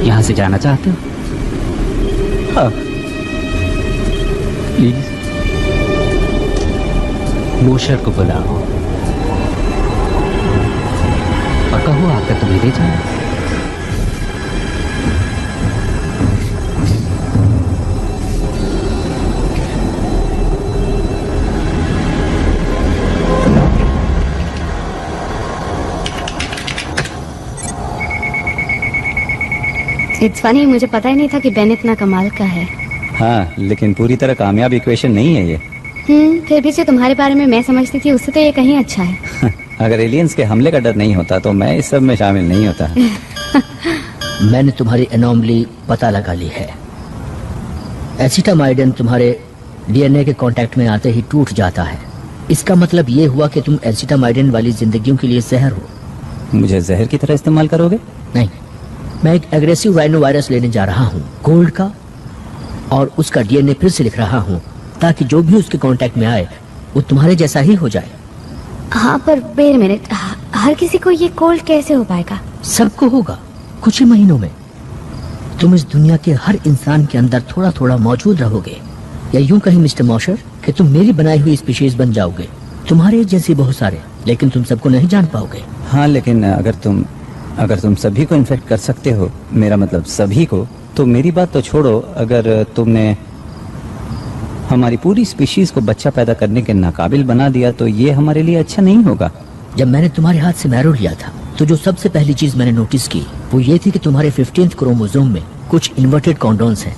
यहाँ से जाना चाहते हो? हाँ प्लीज। मोशर को बुलाओ और कहो आकर तुम्हें ले जाए। इट्स फनी, मुझे पता ही नहीं था कि बेन इतना कमाल का है। हाँ, लेकिन पूरी तरह कामयाब इक्वेशन नहीं है ये। फिर भी जो तुम्हारे बारे में मैं समझती थी उससे तो ये कहीं अच्छा है। अगर एलियंस के हमले का डर नहीं होता तो मैं इस सब में शामिल नहीं होता। मैंने तुम्हारी एनोमली पता लगा ली है। एसिटामाइडिन तुम्हारे डीएनए के कांटेक्ट में आते ही टूट जाता है। इसका मतलब ये हुआ कि तुम एसिटामाइडिन वाली जिंदगियों के लिए जहर हो। मुझे जहर की तरह इस्तेमाल करोगे? नहीं, मैं एक एग्रेसिव राइनो वायरस लेने जा रहा हूँ, गोल्ड का, और उसका डीएनए फिर से लिख रहा हूँ ताकि जो भी उसके कांटेक्ट में आए वो तुम्हारे जैसा ही हो जाए। हाँ पर वेट अ मिनट, हर किसी को ये कोल्ड कैसे हो पाएगा? सबको होगा कुछ ही महीनों में। तुम इस दुनिया के हर इंसान के अंदर थोड़ा थोड़ा मौजूद रहोगे, या यूं कहीं मिस्टर मॉशर कि तुम मेरी बनाई हुई स्पीशीज बन जाओगे। तुम्हारे जैसे बहुत सारे, लेकिन तुम सबको नहीं जान पाओगे। हाँ, लेकिन अगर तुम सभी को इन्फेक्ट कर सकते हो, मेरा मतलब सभी को, तो मेरी बात तो छोड़ो, अगर तुमने हमारी पूरी स्पीशीज को बच्चा पैदा करने के नाकाबिल बना दिया तो ये हमारे लिए अच्छा नहीं होगा। जब मैंने तुम्हारे हाथ से मैरो लिया था तो जो सबसे पहली चीज मैंने नोटिस की वो ये थी कि तुम्हारे 15th क्रोमोसोम में कुछ इन्वर्टेड कॉन्डोन्स हैं,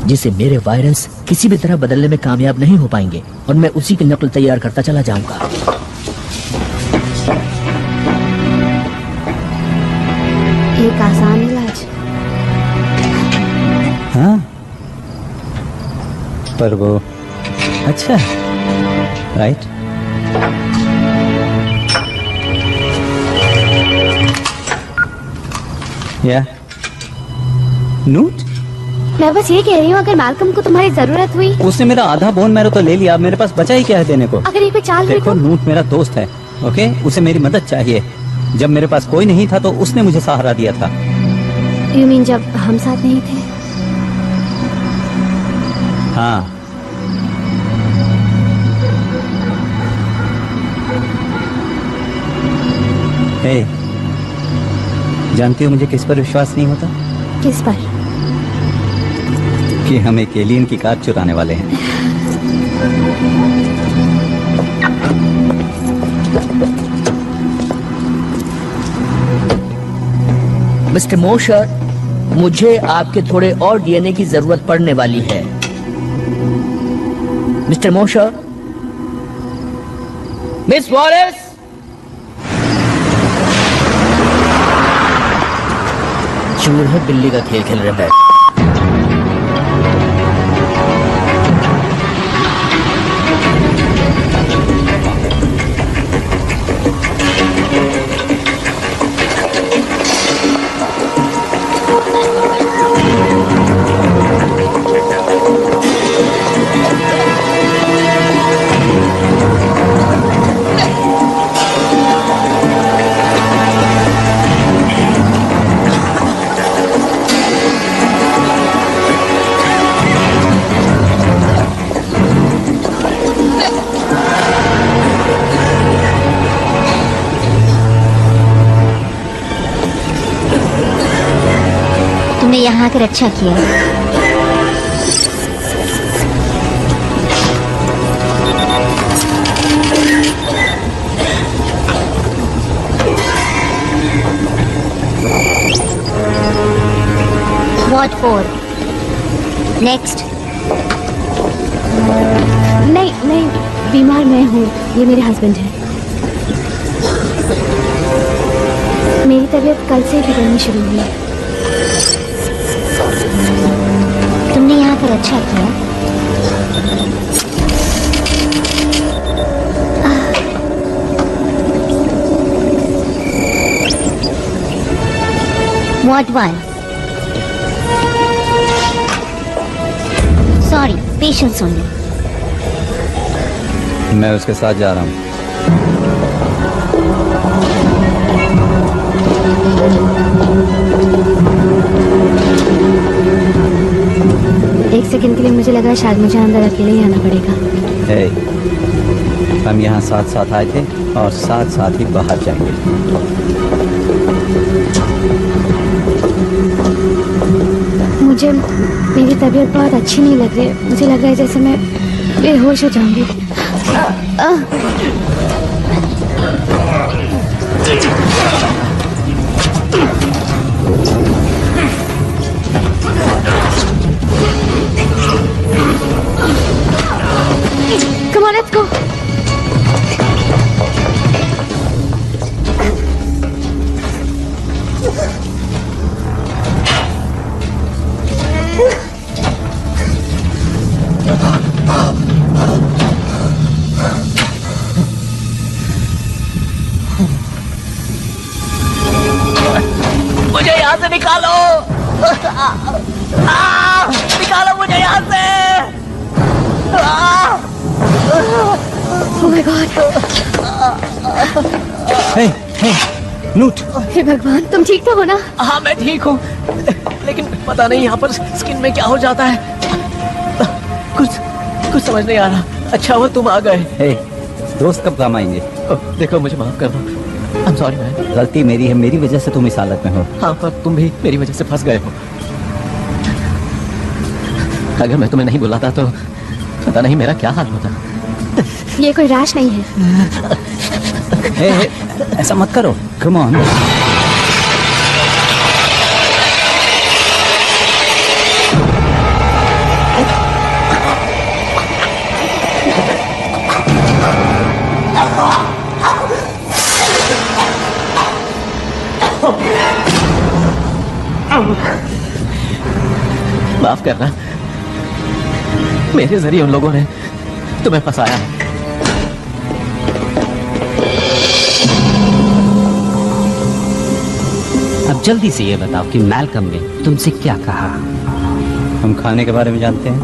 जिसे मेरे वायरस किसी भी तरह बदलने में कामयाब नहीं हो पाएंगे, और मैं उसी की नकल तैयार करता चला जाऊंगा। एक आसान इलाज। हाँ, पर वो अच्छा, राइट? या नोट? मैं बस ये कह रही हूँ, अगर मैल्कम को तुम्हारी जरूरत हुई। उसने मेरा आधा बोन मैरो तो ले लिया, मेरे पास बचा ही क्या है देने को? अगर ये कोई चाल हुई देखो, तो? नूट मेरा दोस्त है, ओके? उसे मेरी मदद चाहिए। जब मेरे पास कोई नहीं था तो उसने मुझे सहारा दिया था। यू मीन जब हम साथ नहीं थे? हाँ, हे, जानती हो मुझे किस पर विश्वास नहीं होता? किस पर? कि हम एक एलियन की कार चुराने वाले हैं। मिस्टर मोशर, मुझे आपके थोड़े और डीएनए की जरूरत पड़ने वाली है। मिस्टर मोशर, मिस वॉलेस, चूहे बिल्ली का खेल खेल रहे हैं। तुमने यहाँ आकर अच्छा किया। What for? Next. नहीं नहीं, बीमार मैं हूँ, ये मेरे हस्बैंड हैं। मेरी तबीयत कल से बिगड़नी शुरू हुई है। तुमने यहाँ आकर अच्छा किया। What one? Sorry, patience only. मैं उसके साथ जा रहा हूँ। एक सेकंड के लिए मुझे लगा शायद मुझे अंदर अकेले ही आना पड़ेगा। हम यहाँ साथ साथ आए थे और साथ साथ ही बाहर जाएंगे। मुझे मेरी तबीयत बहुत अच्छी नहीं लग रही है। मुझे लग रहा है जैसे मैं बेहोश हो जाऊंगी। Come on, let's go. मुझे यहाँ से निकालो। निकालो मुझे यहाँ से। Oh my God. नूट, हे भगवान, तुम ठीक तो हो ना? हाँ मैं ठीक हूँ, लेकिन पता नहीं यहाँ पर स्किन में क्या हो जाता है। कुछ समझ नहीं आ रहा। अच्छा हुआ तुम आ गए। दोस्त कब काम आएंगे? देखो मुझे माफ कर दो। I'm sorry man। गलती मेरी है, मेरी वजह से तुम इस हालत में हो। हाँ पर तुम भी मेरी वजह से फंस गए हो। अगर मैं तुम्हें नहीं बुलाता तो पता नहीं मेरा क्या हाल होता। ये कोई रैश नहीं है। ऐसा मत करो। Come on. माफ करना, मेरे जरिए उन लोगों ने तुम्हें फंसाया। अब जल्दी से ये बताओ कि मैल्कम ने तुमसे क्या कहा? हम खाने के बारे में जानते हैं,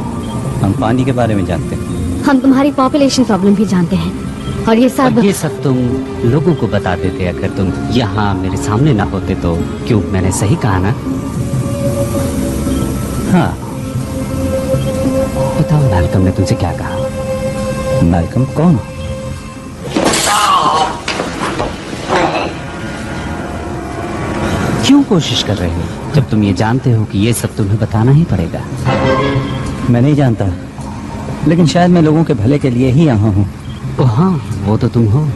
हम पानी के बारे में जानते हैं। हम तुम्हारी पॉपुलेशन प्रॉब्लम भी जानते हैं और ये सब तुम लोगों को बता देते अगर तुम यहाँ मेरे सामने ना होते तो। क्यों, मैंने सही कहा ना? हाँ। बताओ मैल्कम ने तुमसे क्या कहा? मैल्कम कौन? क्यों कोशिश कर रहे हो जब तुम ये जानते हो कि ये सब तुम्हें बताना ही पड़ेगा? मैं नहीं जानता, लेकिन शायद मैं लोगों के भले के लिए ही यहाँ हूँ। ओ हाँ, वो तो तुम हो।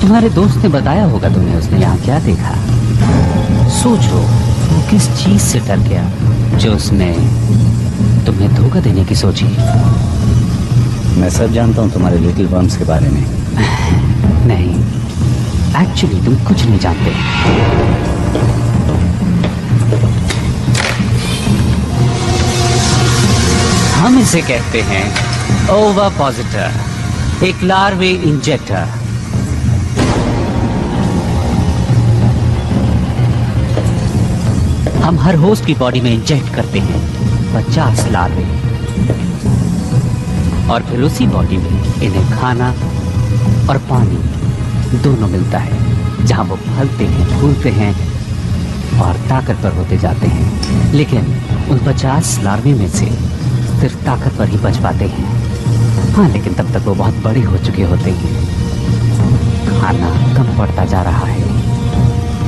तुम्हारे दोस्त ने बताया होगा तुम्हें उसने यहाँ क्या देखा। सोचो वो किस चीज से डर गया जो उसने तुम्हें धोखा देने की सोची। मैं सब जानता हूँ तुम्हारे लिटिल वर्म्स के बारे में। नहीं, एक्चुअली तुम कुछ नहीं जानते। हम इसे कहते हैं ओविपोसिटर, एक लार्वे इंजेक्टर। हम हर होस्ट की बॉडी में इंजेक्ट करते हैं 50 लार्वे और फिर उसी बॉडी में इन्हें खाना और पानी दोनों मिलता है, जहां वो फलते हैं, फूलते हैं और ताकतवर होते जाते हैं। लेकिन उन 50 लार्वे में से सिर्फ ताकतवर ही बच पाते हैं। हाँ, लेकिन तब तक वो बहुत बड़े हो चुके होते हैं। खाना कम पड़ता जा रहा है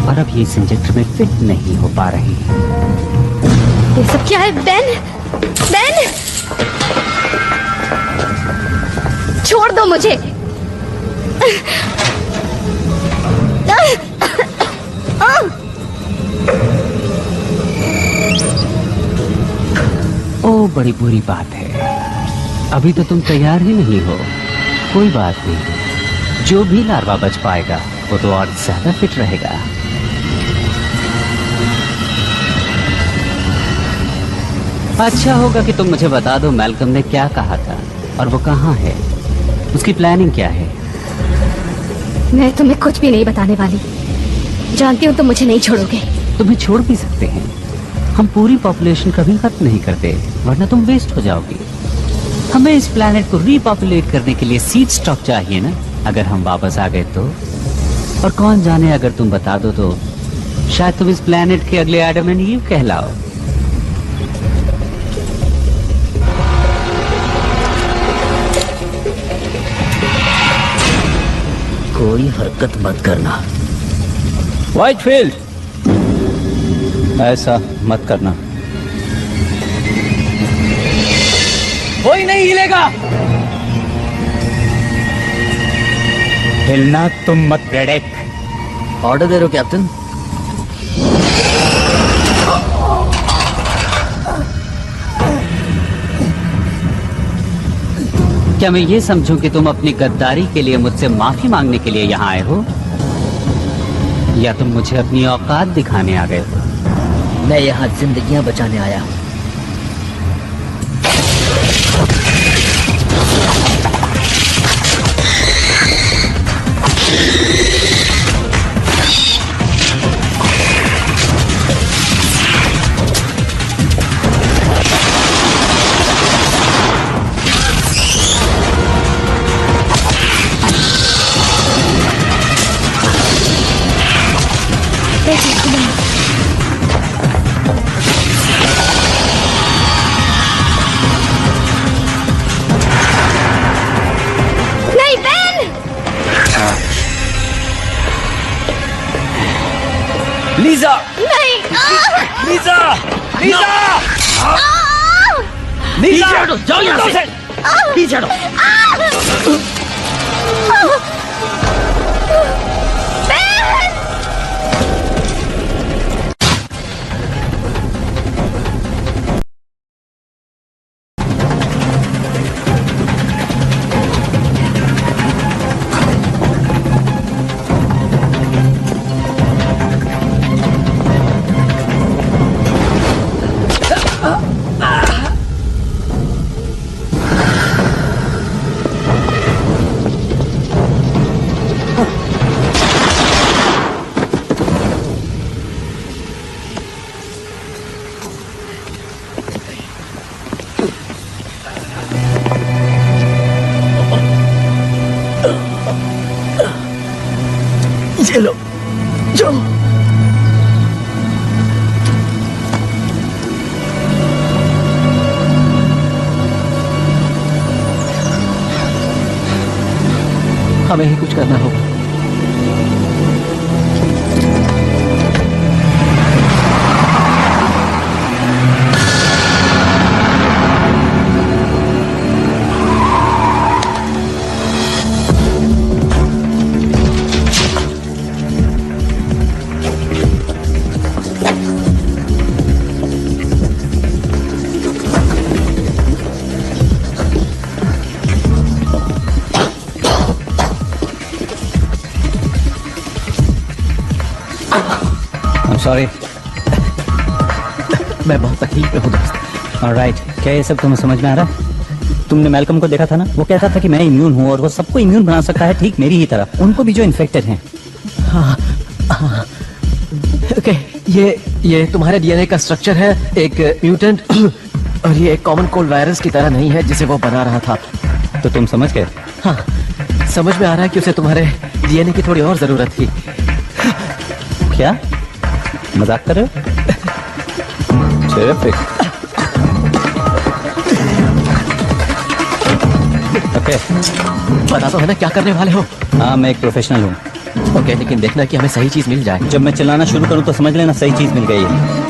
और अब ये इस इंजेक्टर में फिट नहीं हो पा रही है। ये सब क्या है? बेन, बेन, छोड़ दो मुझे। ओ बड़ी बुरी बात है। अभी तो तुम तैयार ही नहीं हो। कोई बात नहीं, जो भी लार्वा बच पाएगा वो तो और ज्यादा फिट रहेगा। अच्छा होगा कि तुम मुझे बता दो मैल्कम ने क्या कहा था और वो कहाँ है, उसकी प्लानिंग क्या है। मैं तुम्हें कुछ भी नहीं बताने वाली। जानती हूँ तुम मुझे नहीं छोड़ोगे। तुम्हें छोड़ भी सकते हैं, हम पूरी पॉपुलेशन कभी खत्म नहीं करते, वरना तुम वेस्ट हो जाओगी। हमें इस प्लैनेट को रीपॉपुलेट करने के लिए सीड स्टॉक चाहिए ना। अगर हम वापस आ गए तो, और कौन जाने अगर तुम बता दो तो शायद तुम इस प्लैनेट के अगले एडम एंड ईव कहलाओ। कोई हरकत मत करना। व्हाइटफील्ड, ऐसा मत करना। कोई नहीं हिलेगा। हिलना तुम मत रेडेक। ऑर्डर दे रहे हो कैप्टन? क्या मैं ये समझूं कि तुम अपनी गद्दारी के लिए मुझसे माफी मांगने के लिए यहाँ आए हो, या तुम मुझे अपनी औकात दिखाने आ गए हो? मैं यहाँ जिंदगियां बचाने आया हूँ। लीजा, नहीं। लीजा, लीजा, लीजा, जाओ यहाँ से। पीछे हटो। चलो जाओ। हमें ही कुछ करना होगा। सॉरी, मैं बहुत तकलीफ में हूँ दोस्त। ऑलराइट, क्या ये सब तुम्हें समझ में आ रहा है? तुमने मैल्कम को देखा था ना, वो कहता था कि मैं इम्यून हूँ और वो सबको इम्यून बना सकता है, ठीक मेरी ही तरह, उनको भी जो इन्फेक्टेड हैं। हाँ, हाँ। ओके, ये तुम्हारे डीएनए का स्ट्रक्चर है, एक म्यूटेंट, और ये एक कॉमन कोल्ड वायरस की तरह नहीं है जिसे वो बना रहा था। तो तुम समझ गए? हाँ, समझ में आ रहा है कि उसे तुम्हारे डीएनए की थोड़ी और जरूरत थी। क्या मजाक कर रहे हो? Terrific. ओके, पता तो है ना क्या करने वाले हो? हाँ, मैं एक प्रोफेशनल हूँ। ओके, लेकिन देखना कि हमें सही चीज मिल जाए। जब मैं चलाना शुरू करूँ तो समझ लेना सही चीज मिल गई है।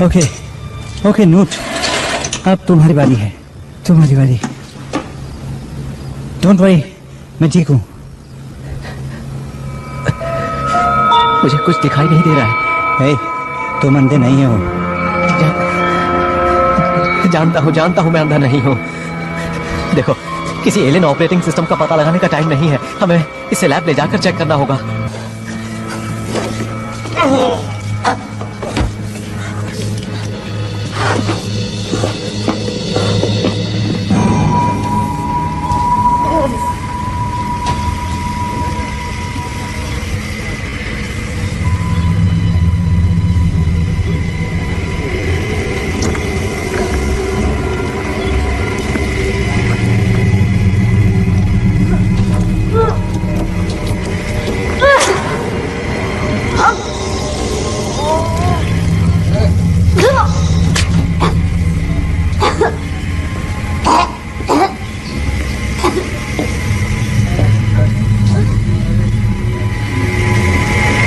ओके ओके नोट, अब तुम्हारी बारी है, तुम्हारी बारी। डोंट वरी, मैं ठीक हूँ। मुझे कुछ दिखाई नहीं दे रहा है। तुम अंधे नहीं हो। जानता हूँ मैं अंधा नहीं हूँ। देखो, किसी एलियन ऑपरेटिंग सिस्टम का पता लगाने का टाइम नहीं है, हमें इसे लैब ले जाकर चेक करना होगा।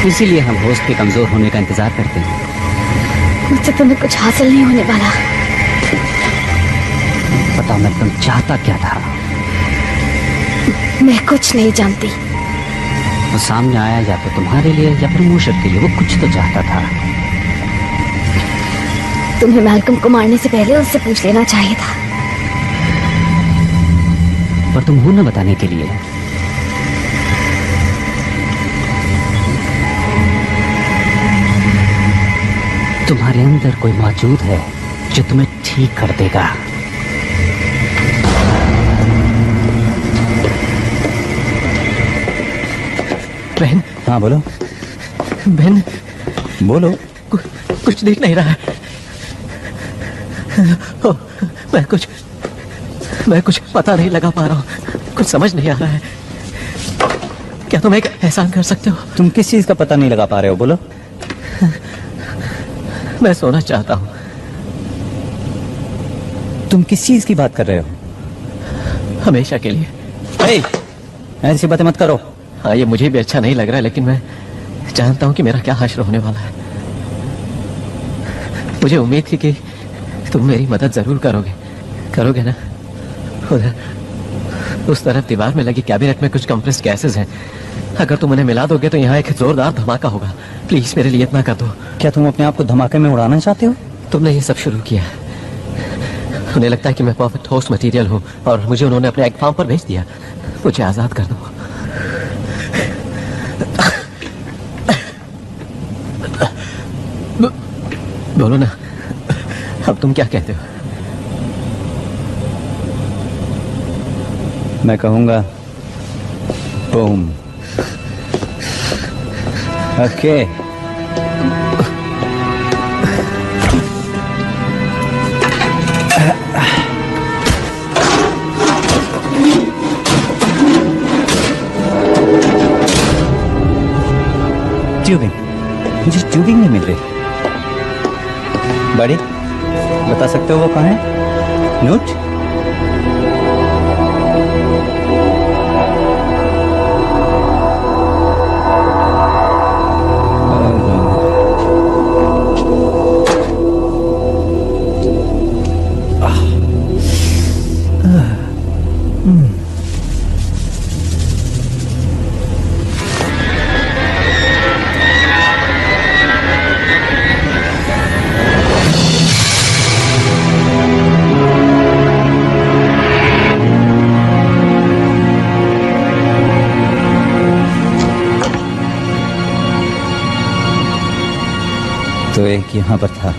इसीलिए हम होस्ट के कमजोर होने का इंतजार करते हैं। मुझसे तुम्हें कुछ हासिल नहीं होने वाला। पता मैं तुम चाहता क्या था? मैं कुछ नहीं जानती। वो सामने आया या तो तुम्हारे लिए या फिर मूशर के लिए, वो कुछ तो चाहता था। तुम्हें मैल्कम को मारने से पहले उससे पूछ लेना चाहिए था। पर तुम हो न बताने के लिए। तुम्हारे अंदर कोई मौजूद है जो तुम्हें ठीक कर देगा। बहन। हाँ बोलो। बहन बोलो। कुछ दिख नहीं रहा है। मैं कुछ पता नहीं लगा पा रहा हूँ, कुछ समझ नहीं आ रहा है। क्या तुम एक एहसान कर सकते हो? तुम किस चीज का पता नहीं लगा पा रहे हो, बोलो। मैं सोना चाहता हूँ। तुम किस चीज की बात कर रहे हो? हमेशा के लिए। ऐसी बातें मत करो। हाँ, ये मुझे भी अच्छा नहीं लग रहा है, लेकिन मैं जानता हूँ कि मेरा क्या हश्र होने वाला है। मुझे उम्मीद थी कि तुम मेरी मदद जरूर करोगे ना? उधर उस तरफ दीवार में लगी कैबिनेट में कुछ कंप्रेस्ड गैसेस हैं। अगर तुम उन्हें मिला दोगे तो यहाँ एक जोरदार धमाका होगा। प्लीज मेरे लिए इतना कर दो। क्या तुम अपने आप को धमाके में उड़ाना चाहते हो? तुमने ये सब शुरू किया। उन्हें लगता है कि मैं परफेक्ट होस्ट मटेरियल हूँ और मुझे उन्होंने अपने एग फार्म पर भेज दिया। मुझे आजाद कर दो। बोलो ना, अब तुम क्या कहते हो? मैं कहूंगा बूम। ओके। ट्यूबिंग, मुझे ट्यूबिंग नहीं मिल रही। बड़ी, बता सकते हो वो कहाँ है? नोट? तो एक यहाँ पर था।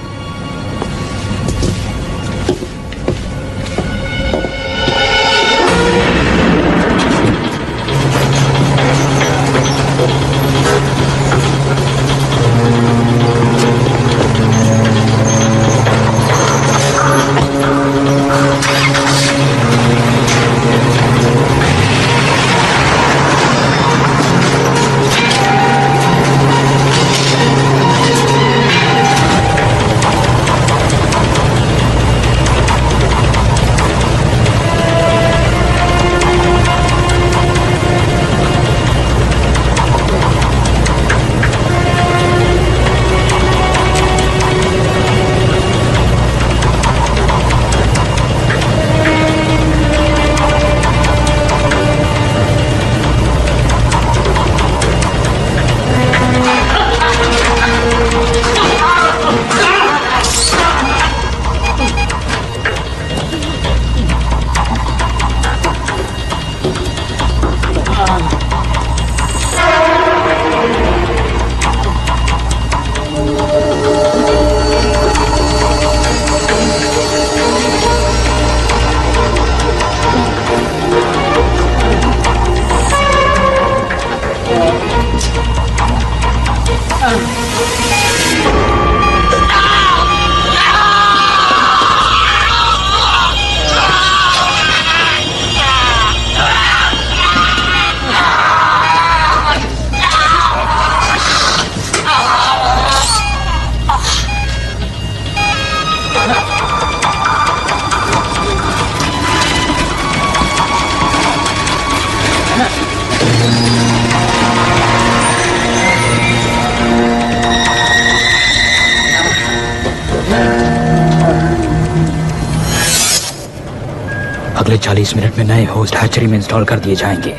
अगले 40 मिनट में नए होस्ट हैचरी में इंस्टॉल कर दिए जाएंगे।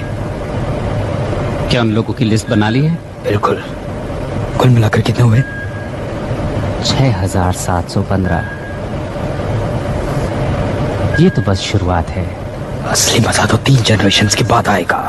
क्या उन लोगों की लिस्ट बना ली है? बिल्कुल। कुल मिलाकर कितने हुए? 6715। ये तो बस शुरुआत है। असली मजा तो 3 जनरेशंस के बाद आएगा।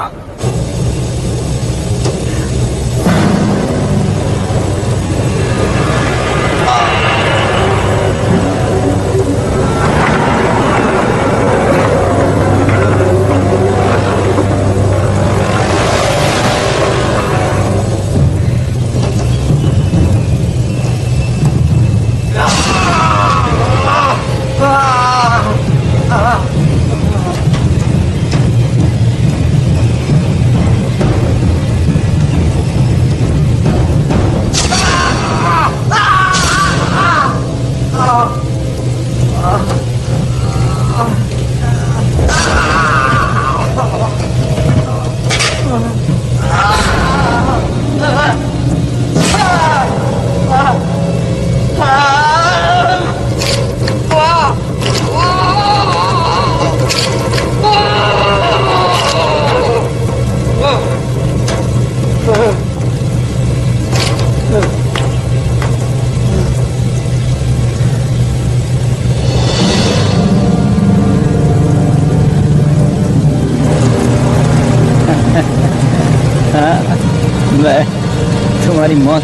मैं तुम्हारी मौत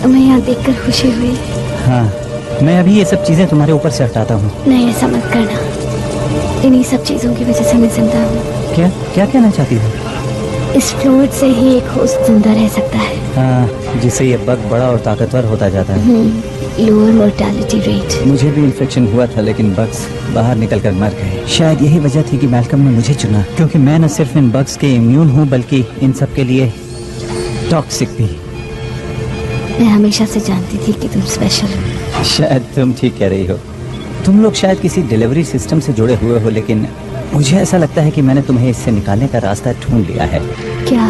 तुम्हें यहाँ देखकर खुशी हुई। हाँ, मैं अभी ये सब चीजें तुम्हारे ऊपर से हटाता हूँ। नहीं, ऐसा मत करना। इन्हीं सब चीजों की वजह से मैं जिंदा हूँ। क्या क्या कहना चाहती हो? इस फ्लूइड से ही एक होस्ट जिंदा रह सकता है। हाँ, जिससे ये बग बड़ा और ताकतवर होता जाता है। Lower mortality rate. मुझे भी इन्फेक्शन हुआ था, लेकिन बग्स बाहर निकलकर मर गए। शायद यही वजह थी कि मैल्कम ने मुझे चुना, क्योंकि मैं न सिर्फ इन बग्स के इम्यून हूँ बल्कि इन सब के लिए टॉक्सिक भी। मैं हमेशा से जानती थी कि तुम स्पेशल हो। शायद तुम ठीक कह रही हो। तुम लोग शायद किसी डिलीवरी सिस्टम से जुड़े हुए हो, लेकिन मुझे ऐसा लगता है कि मैंने तुम्हें इससे निकालने का रास्ता ढूंढ लिया है। क्या?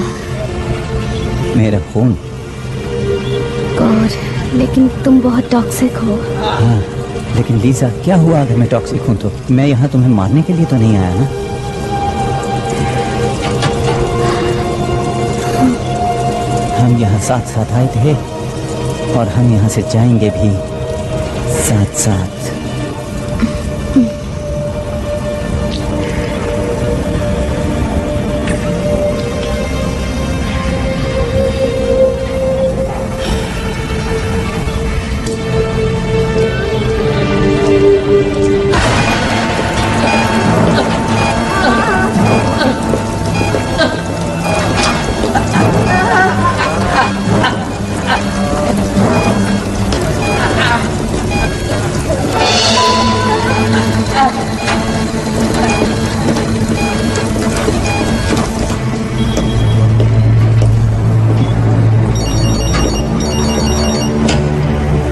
मेरा खून। गॉड, लेकिन तुम बहुत टॉक्सिक हो। हाँ, लेकिन लीजा, क्या हुआ अगर मैं टॉक्सिक हूँ तो? मैं यहाँ तुम्हें मारने के लिए तो नहीं आया ना? हम यहाँ साथ साथ आए थे और हम यहाँ से जाएंगे भी साथ साथ।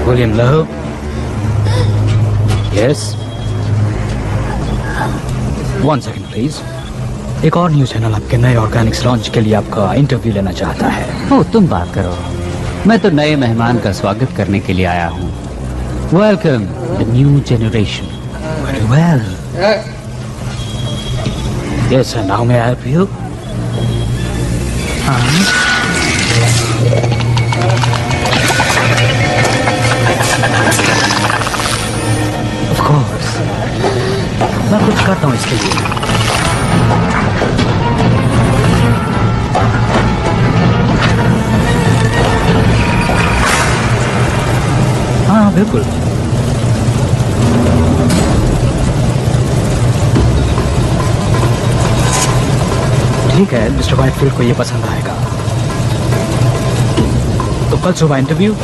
William Lowe? Yes? 1 second please. एक और न्यूज चैनल आपके नए ऑर्गेनिक्स लॉन्च के लिए आपका इंटरव्यू लेना चाहता है। ओ, तुम बात करो। मैं तो नए मेहमान का स्वागत करने के लिए आया हूँ। Welcome the new generation. Very well. Yes sir, now may I help you? Of course, मैं कुछ करता हूँ इसके लिए। हाँ बिल्कुल। ठीक है, मिस्टर व्हाइटफील्ड को ये पसंद आएगा। तो कल सुबह इंटरव्यू।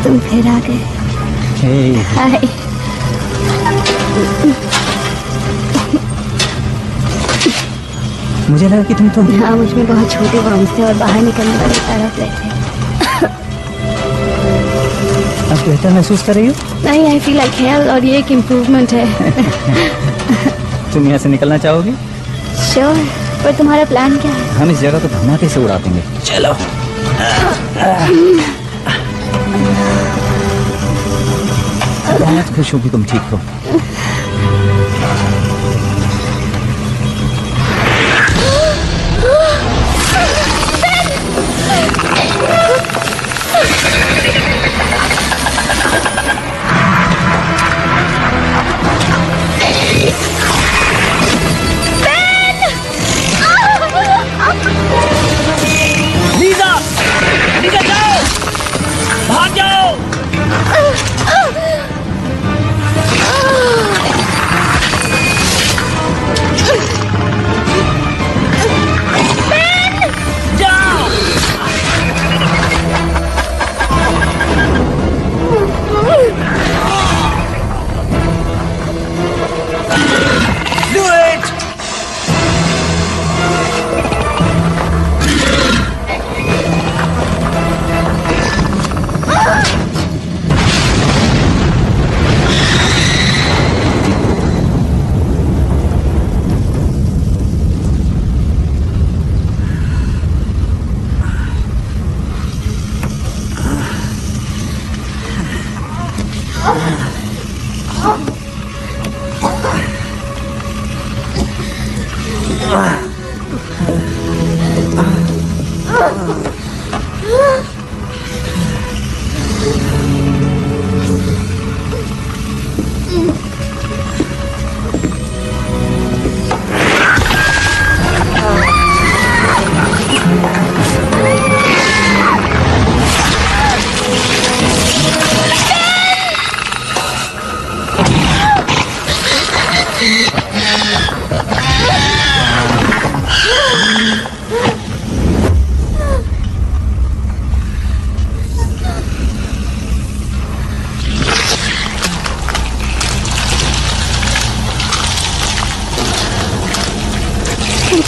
तुम फिर आ गए। हाय। मुझे लगा कि तुम हाँ, मुझ में बहुत छोटे वर्म्स थे और बाहर निकलने वाले तड़प रहे थे। अब बेहतर महसूस कर रही हो? नहीं, आई फील लाइक हेल्थ और ये एक इम्प्रूवमेंट है। तुम यहाँ से निकलना चाहोगी? श्योर, पर तुम्हारा प्लान क्या है? हम इस जगह को धमाके से उड़ा देंगे। चलो। बहुत खुश हूँ कि तुम ठीक हो।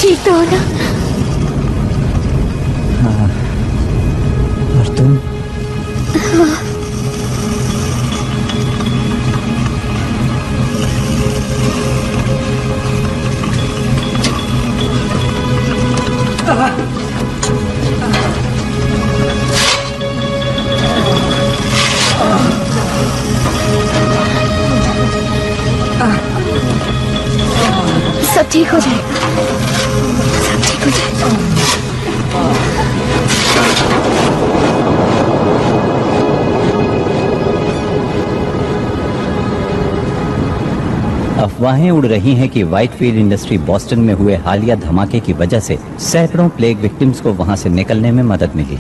ठीक तो हो ना? और तुम? सब ठीक हो जाएगा, सब ठीक हो जाएगा। अफवाहें उड़ रही हैं कि व्हाइटफील्ड इंडस्ट्री बॉस्टन में हुए हालिया धमाके की वजह से सैकड़ों प्लेग विक्टिम्स को वहां से निकलने में मदद मिली।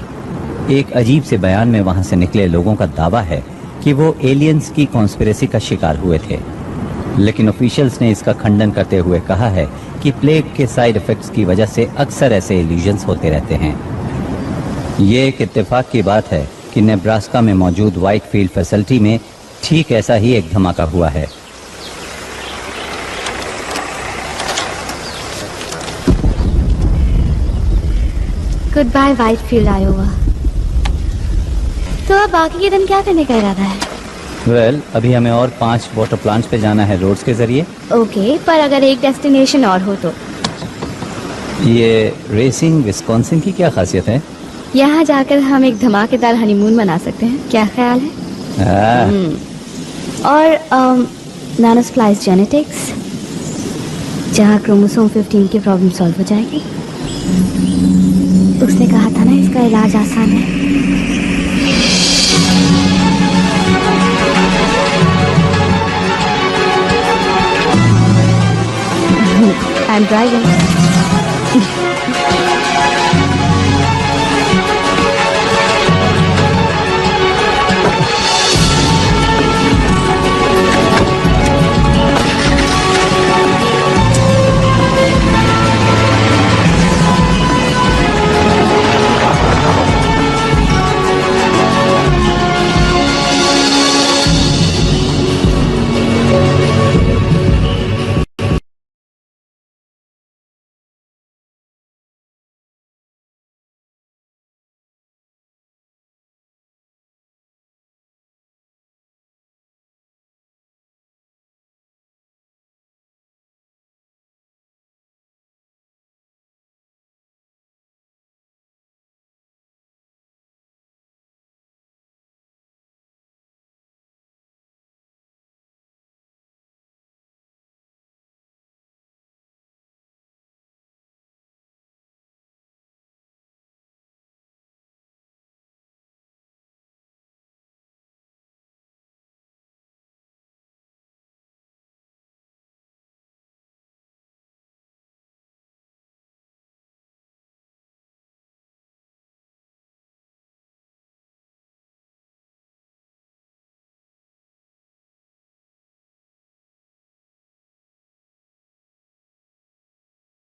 एक अजीब से बयान में वहां से निकले लोगों का दावा है कि वो एलियंस की कॉन्स्पिरेसी का शिकार हुए थे, लेकिन ऑफिशियल्स ने इसका खंडन करते हुए कहा है कि प्लेग के साइड इफेक्ट्स की वजह से अक्सर ऐसे इल्यूजन्स होते रहते हैं। ये एक इत्तेफाक की बात है कि नेब्रास्का में मौजूद व्हाइटफील्ड फैसिलिटी में ठीक ऐसा ही एक धमाका हुआ है। Goodbye Whitefield Iowa. तो अब बाकी के दिन क्या करने का इरादा है? वेल, अभी हमें और 5 वाटर प्लांट्स पे जाना है रोड्स के जरिए। ओके, पर अगर एक डेस्टिनेशन और हो तो? ये रेसिंग विस्कॉन्सिन की क्या खासियत है? यहाँ जाकर हम एक धमाकेदार हनीमून मना सकते हैं, क्या ख्याल है? और नैनोस्प्लाइस जेनेटिक्स, जहाँ क्रोमोसोम 15 की प्रॉब्लम सॉल्व हो जाएगी। उसने कहा था ना इसका इलाज आसान है। I'm driving.